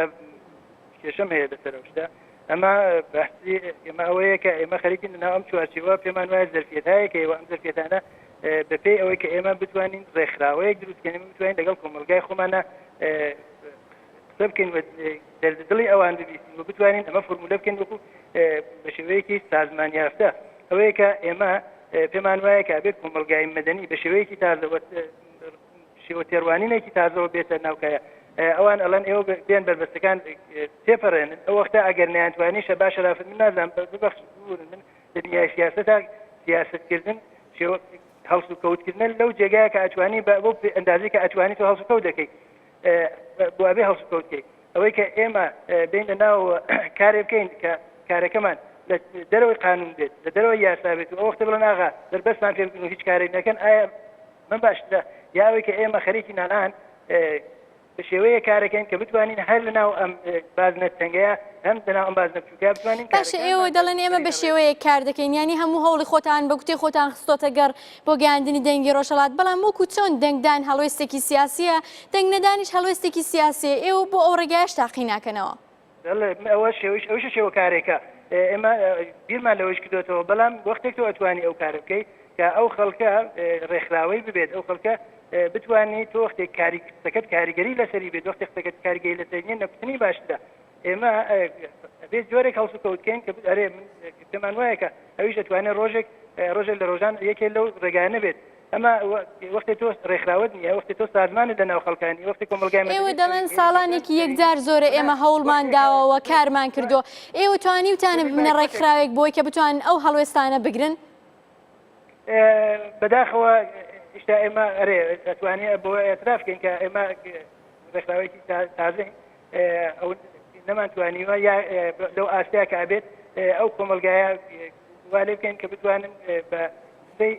کێشەم هەیە لەسەر شتە ئەمە بەحسی ئێمە ئەوەیە کە ئێمە خەریکین لەناو ئەم چوارچێوە پێمان وایە زەرفیەتایەکەوە ئەم زەرفیەتانە بەپێی ئەوەی کە ئێمە بتوانین ڕێکخراوەیەک دروستکەین بتوانین لەگەڵ کۆمەلگای خۆمانە قسە بکەین دڵی ئەوان ببیستین و بتوانین ئەمە فۆرمولە بکەین وەکو بە شێوەیەکی سازمان یافتە ئەوەیە کە ئێمە پێمان وایە کە بێت کۆمەلگای مەدەنی بە شێوەیەکی تازەوە شێوە تێڕوانینێکی تازەوە بێتە ناوکایە ئەوان ئەڵەن ئێوە بێن بەربەستەکان تێپەڕێنن ئەو وەختە ئەگەر نەیانتوانیشە باشە رافت من نازانم ببەخش من لە دنیای سیاسەتا سیاستکردن شێوە هەڵس و کەوتکردن لەو جێگایە کە ئەتوانی بۆ ئەندازی کە ئەتوانی تۆ هەڵس و کەوت دەکەیت بۆ ئەبێ هەڵس و کەوتکەیت ئەوەی کە ئێمە بین لە ناو کارێ بکەین کە کارەکەمان لە دەرەوەی قانون بێت لە دەرەوەی یاسا بێت و ئەو وەختە بڵێن ئاغا دەربەستمان پێ بکەن و هیچ کارێک نەکەن ئایا من باشترە یاوەی کە ئێمە خەریکی نانان بە شێوەیە کارەکەین کە بتوانین هەر لە ناو ئەم بازنە تەنگەیە هەم لە ناو ئەم بازنە بچووکە بتوانین باشە ئێوە دەڵێن ئێمە بە شێوەیە کار دەکەین ینی هەموو هەوڵی خۆتان بە گوتێ خۆتان خستۆتە گەڕ بۆ گەیاندنی دەنگی ڕۆژهەڵات بەڵام وەکو چۆن دەنگدان هەڵوێستێکی سیاسیە دەنگ نەدانیش هەڵوێستێکی سیاسیە ئێوە بۆ ئەو ڕێگایش تاقی ناکەنەوە ئەوە ئەوش شێوە کارێکە ئێمە بیرمان لەوەش کردوێتەوە بەڵام وەختێک تۆ ئەتوانی ئەو کارە بکەیت کە ئەو خەڵکە ڕێکخراوەی ببێت ئەو خەڵکە بتوانانی تۆ وەختێک کاریکەکەت کاریگەری لەسەری بێت وەختێک قسەکەت کاریگەری لەسەر نیە نەکوتنی باشترە ئێمە بێت جۆرێک هەڵس و کەوتکەین کە ئەرێ پێمان وایە کە ئەویش دەتوانێت ڕۆژێک لە ڕۆژان یەکێ لەو ڕێگانە بێت ئەمە وەختی تۆ ڕێکخراوت نیە وەختی تۆ سازمانت لە ناو خەڵکانی وەختی کۆمەلگای ئێوە دەڵێن ساڵانێکی یەکجار زۆرە ئێمە هەوڵمان داوەوە کارمان کردو ئێوە توانی وتانە ببنە ڕێکخراوێک بۆی کە بتوانن ئەو هەڵوێستانە بگرن بەداخەوە شتا ئێمە ئەرێ ئەتوانێت بۆ ئێترافکەین کە ئێمە ڕێکخراوێکی تازەین ئەو نەمانتوانیوە یا لەو ئاستەیە کە ئەبێت ئەو کۆمەلگایە وا لێ بکەین کە بتوانن بە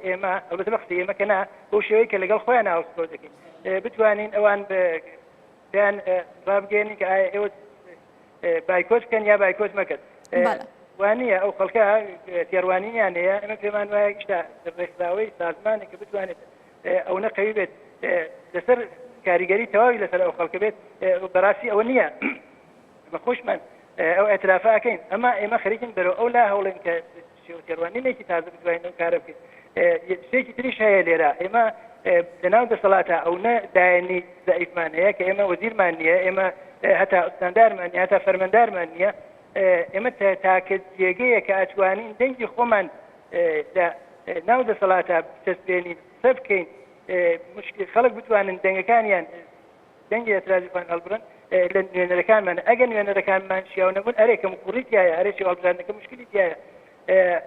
ئێمە ئەوبەت بەختی ئێمە کەنا بۆ شێوەیە کە لەگەڵ خۆیان هاوسکۆ دەکەین بتوانین ئەوان پێیان ڕابگەێنین کە ئایا ئێوە بایکۆت بکەن یا بایکۆت مەکەن وانە ئەو خەڵکە تێڕوانینیان هەیە ئەمە پێمان وایە شتا ڕێکخراوەی سازمانێک کە بتوانێت ئەو نەقەوی بێت لەسەر کاریگەری تەواوی لەسەر ئەو خەڵکە بێت بەڕاستی ئەوە نییە بە خۆشمان ئەو ئەترافاکەین ئەمە ئێمە خەریکین بەرەوە ئەو لا هەوڵێن کە تێڕوانینێکی تازە بتوانین ئەو کارە بکەین شتێکی تریش هەیە لێرە ئێمە لەناو دەسەڵاتە ئەو نەدایەنی زەعیفمان هەیە کە ئێمە وەزیرمان نییە ئێمە هەتا ئوستاندارمان نیە هەتا فەرمەندارمان نییە ئێمە تاکە جێگەیە کە ئەتوانین دەنگی خۆمان لە ناو دەسەڵاتە بچەسپێنین قسە بکەین خەڵک بتوانن دەنگەکانیان دەنگی ئەترازیخوان هەڵبڕن لە نوێنەرەکانمان ئەگەر نوێنەرەکانمان شیاو نەبوون ئەرێکم کوڕیتیایە هەرێکی هەڵبژاردنەکە مشکلیتیایە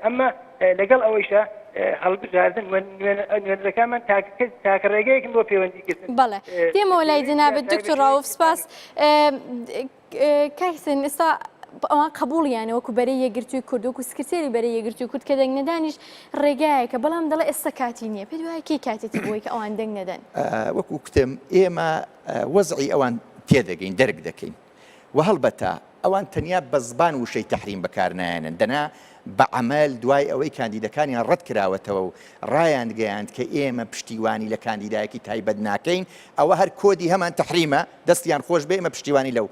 ئەمە لەگەڵ ئەوەیشە هەڵبژاردن نوێنەرەکانمان تاکە ڕێگەیەکم بۆ پەیوەندیکردن بەڵێ دێمەوە لای جەنابەت دکتۆر ڕاوف سپاس کاکسن ئێستا ئەوان قبوڵیانە وەکو بەرەی یەکگرتووی کورد وەکو سکرتێری بەرەی یەکگرتووی کورد کە دەنگ نەدانیش ڕێگایەکە بەڵام دەڵێ ئێستا کاتی نییە پێ وایە کەی کاتێتی بۆی کە ئەوان دەنگ نەدەن وەکو کتم ئێمە وەزعی ئەوان تێدەگەین دەرگ دەکەین و هەڵبەتە ئەوان تەنیا بە زبان وشەی تەحریم بەکارنایەنن دەنا بەعمل دوای ئەوەی کاندیدەکانیان ڕەت کراوەتەوە و ڕایان گەیاند کە ئێمە پشتیوانی لە کاندیدایەکی تایبەت ناکەین ئەوە هەر کۆدی هەمان تەحریمە دەستیان خۆش بێ ئێمە پشتیوانی لەو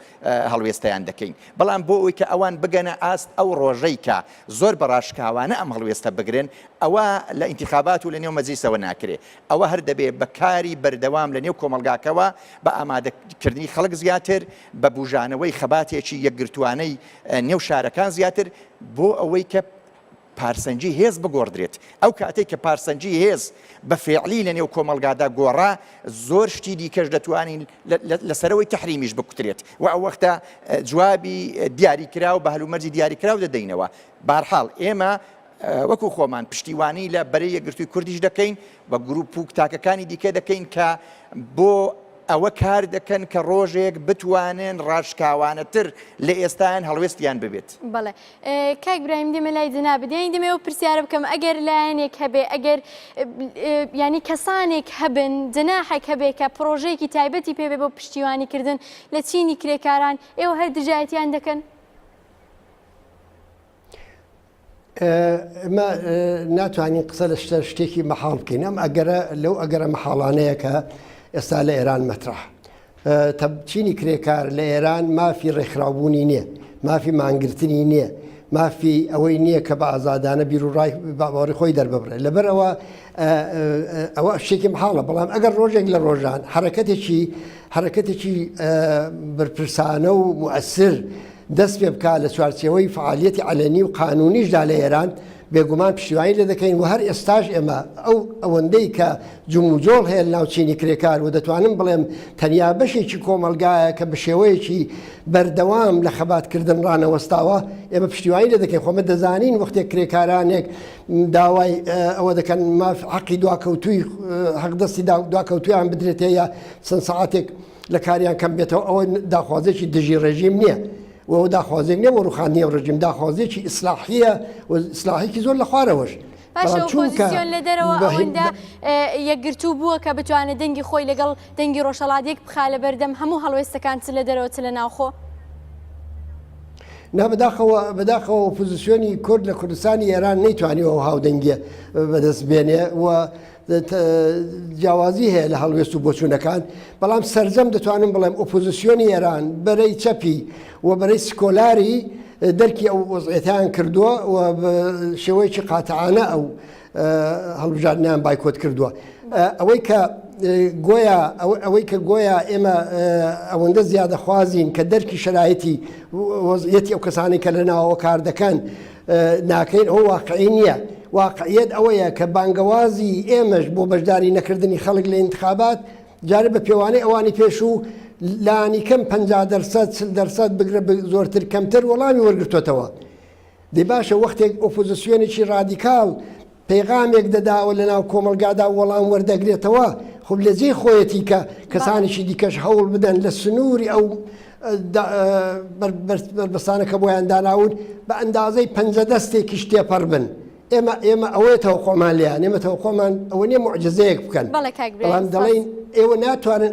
هەڵوێستەیان دەکەین بەڵام بۆ ئەوەی کە ئەوان بگەنە ئاست ئەو ڕۆژەی کە زۆر بەڕاشکاوانە ئەم هەڵوێستە بگرن ئەوە لە ئینتیخابات و لە نێو مەجلیسەوە ناکرێ ئەوە هەر دەبێت بە کاری بەردەوام لە نێو کۆمەلگاکەوە بە ئامادەکردنی خەڵک زیاتر بە بوژانەوەی خەباتێکی یەکگرتوانەی نێو شارەکان زیاتر بۆ ئەوەی کە پارسەنجی هێز بگۆڕدرێت ئەو کاتێک کە پارسەنجی هێز بە فێعلی لە نێو کۆمەلگادا گۆڕا زۆر شتی دیکەش دەتوانین لەسەرەوەی تەحریمیش بکوترێت و ئەو وەختە جوابی دیاریکراو بە هەلومەرجی دیاریکراو دەدەینەوە بەهەرحاڵ ئێمە وەکو خۆمان پشتیوانی لە بەرەی یەکگرتووی کوردیش دەکەین بە گروپ و تاکەکانی دیکە دەکەین کە بۆ ئەوە کار دەکەن کە ڕۆژێک بتوانن ڕاشکاوانەتر لە ئێستایان هەڵوێستیان ببێت. بەڵێ کاک برایم دێمە لای جەنابەت یانی دەمەوە پرسیارە بکەم ئەگەر لایەنێک هەبێ ئەگەر ینی کەسانێک هەبن جەناحێک هەبێ کە پرۆژەیەکی تایبەتی پێبێ بۆ پشتیوانیکردن لە چینی کرێکاران ئێوە هەر دژایەتیان دەکەن؟ ئمە ناتوانین قسە لە شتێکی مەحاڵ بکەین ئەم لەو ئەگەرە مەحاڵانەیەکە ئێستا لە ئێران مەترح چینی کرێکار لە ئێران مافی ڕێکخراوبوونی نییە مافی مانگرتنی نییە مافی ئەوەی نییە کە بە ئازادانە بیرروڕای باوەڕی خۆی دەرببرێت لەبەرەوە ئەوە شتێکی مەحاڵە بەڵام ئەگەر ڕۆژێک لە ڕۆژان حرەکەتێکی بەرپرسانە و موئەسر دەست پێ بکات لە چوارچێوەی فعالیەتی علەنی و قانونیشدا لە ئێران بێگومان پشتیوانی لێ دەکەین و هەر ئێستاش ئێمە ئەوەندەی کە جموجۆڵ هەیە لە ناوچینی کرێکار و دەتوانم بڵێم تەنیا بەشێکی کۆمەلگایە کە بە شێوەیەکی بەردەوام لە خەباتکردن ڕانەوەستاوە ئێمە پشتیوانی لێ دەکەین خۆمە دەزانین وەختێک کرێکارانێک داوای ئەوە دەکەن حەقی دواکەوتوی حەقدەستی دواکەوتویان بدرێت هەیە چەند سەعاتێک لە کاریان کەم بێتەوە ئەوە داخوازێکی دژی ڕێژیم نییە. و داخوازێک نیە بۆ ڕوخانیە و ڕژیم داخوازێکی ئیسلاحیە و ئیسلاحێکی زۆر لە خوارەوەش. باشە ئۆپۆزیسیۆن لە دەرەوە ئەوەندە یەکگرتوو بووە کە بتوانێت دەنگی خۆی لەگەڵ دەنگی ڕۆژهەڵاتێک بخا لە بەردەم هەموو هەڵوێستەکان چ لە دەرەوە چ لە ناوخۆ؟ بەداخەوە ئۆپۆزیسیۆنی کورد لە کوردستانی ئێران نەیتوانیەوە هاودەنگیە بەدەست بێنێ و جیاوازی هەیە لە هەڵوێست و بۆچوونەکان بەڵام سەرجەم دەتوانم بڵێم ئۆپۆزیسیۆنی ئێران بەرەی چەپی و بەرەی سکۆلاری دەرکی ئەو وەزعەتیان کردووە و شێوەیەکی قاتعانە ئەو هەڵبژاردنیان بایکۆت کردووە. ئەوەی کە گۆیا ئێمە ئەوەندە زیادە خوازین کە دەرکی شرایەتی وەزعەتی ئەو کەسانی کە لە ناوەوە کار دەکەن ناکەین ئەو واقعی نییە. واقعیت ئەوەیە کە بانگەوازی ئێمەش بۆ بەشداری نەکردنی خەڵک لە انتخابات جارە بە پێوانەی ئەوانی پێشوو لانی کەم 50% بگرە زۆرتر کەمتر وەڵامی وەرگرتوێتەوە. دەی باشە وەختێک ئۆپۆزیسیۆنێکی ڕادیکاڵ پەیغامێک دەداوە لە ناو کۆمەلگادا وەڵام وەردەگرێتەوە خۆ لە جێی خۆیەتی کە کەسانێکی دیکەش هەوڵ بدەن لە سنووری ئەو بربەستانە کە بۆیان داناون بە ئەندازەی 50 دەستێکی تێپەڕ بن. ئێمە ئەوەیەتەوە خۆمان لیان ئێمەتەوە خۆمان ئەوە نیە معجزەیەک بکەن بەڵام دەڵێن ئێوە ناتوانن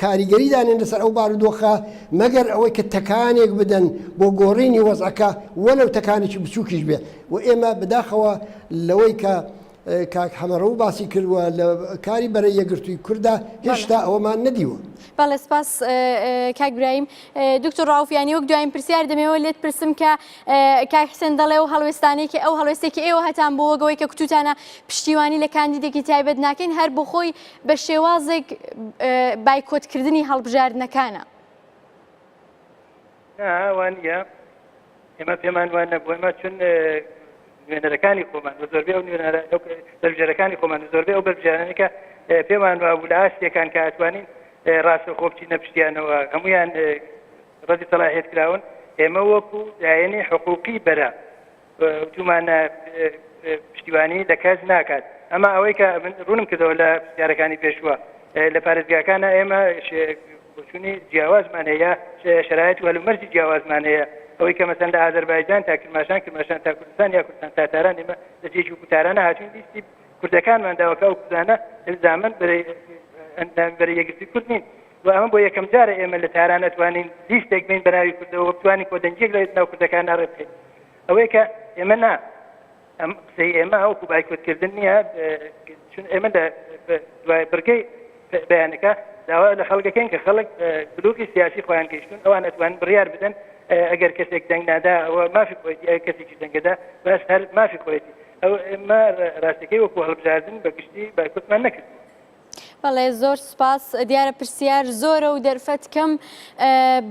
کاریگەری دانێن لەسەر ئەو بارودۆخە مەگەر ئەوەی کە تەکانێک بدەن بۆ گۆڕینی وەزعەکە وەلەو تەکانێکی بچووکیش بێ و ئێمە بەداخەوە لەوەی کە کاک حەمەڕەو باسی کردووە لە کاری بەرەی یەکگرتووی کووردا هێشتا ئەوەمان نەدیوە. بەڵێ سپاس کاک برایم. دکتۆر ڕاوفیانی وەک دوایین پرسیار دەمەوە لێت پرسم کە کاک حسێن دەڵێ و هەڵوێستانێکی ئەو هەڵوێستێکی ئێوە هەتان بۆ وەگەوەی کە کوتوتانە پشتیوانی لە کاندیدێکی تایبەت ناکەین هەر بۆ خۆی بە شێوازێک بایکۆتکردنی هەڵبژاردنەکانە. وانە ئێمە پێمان وان نەبوو ئێمە چون نوێنەرەکانی خۆمان و زۆربەی ئەو بەربژێرەکانی خۆمان و زۆربەی ئەو بەربژێرانەی کە پێمان وابوو لە ئاستێکان کە ئەتوانین ڕاستە خۆبچی نەپشتیانەوە هەمویان ڕەتی سەلاحیەت کراون ئێمە وەکو دایەنی حقوقی بەرە تومانە پشتیوانی لە کەس ناکات ئەمە ئەوەی کە ڕوونم کردەوە لە پرسیارەکانی پێشوە لە پارێزگاکانە ئێمە بۆچوونی جیاوازمان هەیە شرایەت وەلومەرجی جیاوازمان هەیە ئەوەی کە مەسەن لە ئازەربایجان تا کرماشان تا کوردستان یا کوردستان تاتاران ئێمە لە جێژی و کوتارانە هاتوین لیستی کوردەکانمان داوەکە و کوردانە ئلزامەن بەرەی یەکگرتووی کورد نین و ئەمە بۆ یەکەم جارە ئێمە لە تاران نەتوانین لیستێک بین بەناوی کوردەوە بتوانین کۆدەنجێک لە ناو کوردەکان ناڕێبکەین ئەوەی کە ئێمە نا ئەم قسەی ئێمە ئەوکو بایکۆتکردن نییە چون ئێمە دوای بڕگەی بەیانەکە داوا لە خەڵکەکەین کە خەڵک بلوکی سیاسی خۆیان گەیشتون ئەوان ئەتوانن بڕیار بدەن ئەگەر کەسێک دەنگ نادا ئەوە مافی خۆیەتی ئەگەر کەسێکی دەنگەدا باش هەر مافی خۆیەتی ئەو ئێمە ڕاستەکەی وەکو هەڵبژاردن بە گشتی بایکۆتمان نەکرد. بەڵێ زۆر سپاس دیارە پرسیار زۆرە و دەرفەت کەم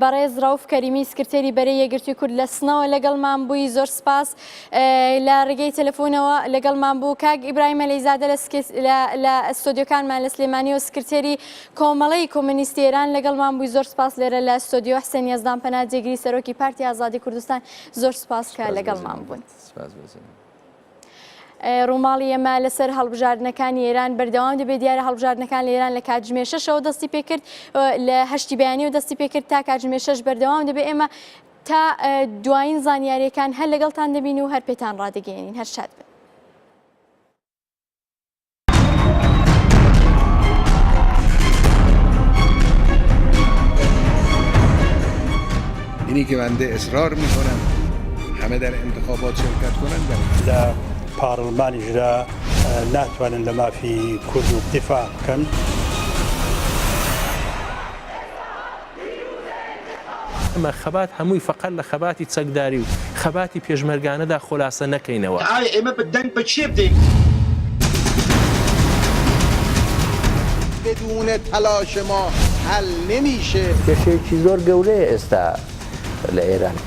بەڕێز ڕەوف کەریمی سکرتێری بەرەی یەکگرتووی کورد لە سنەوە لەگەڵمان بووی زۆر سپاس لە ڕێگەی تەلەفۆنەوە لەگەڵمان بوو کاک ئیبراهیم عەلەیزادە لە ئەستۆدیۆکانمان لە سلێمانیەوە سکرتێری کۆمەڵەی کۆمونیستی ئێران لەگەڵمان بووی زۆر سپاس لێرە لە ئەستۆدیۆ حسێن یەزدان پەناه جێگیری سەرۆکی پارتی ئازادی کوردستان زۆر سپاس کە لەگەڵمان بوون. ڕووماڵی ئێمە لەسەر هەڵبژاردنەکانی ئێران بەردەوام دەبێت دیارە هەڵبژاردنەکان لە ئێران لە کاتژمێر 6ەوە دەستی پێکرد لە 8 بەیانیەوە دەستی پێکرد تا کاتژمێر 6 بەردەوام دەبێت ئێمە تا دوایین زانیاریەکان هەر لەگەڵتان دەبین و هەر پێتان ڕادەگەێنین هەر شاد بن. اینی که بنده اصرار میکنم همه در انتخابات شرکت کنند لە پارلمانیشدا ناتوانن لە مافی کورد و دیفاع بکەن. ئەمە خەبات هەمووی فەقەت لە خەباتی چەکداری و خەباتی پێشمەرگانەدا خۆلاسە نەکەینەوە. ئێمە بەدەنگ بە چێ بدەین؟ بدون تلاش ما حل نمیشه. کێشەیەکی زۆر گەورەیە ئێستا لە ئێران.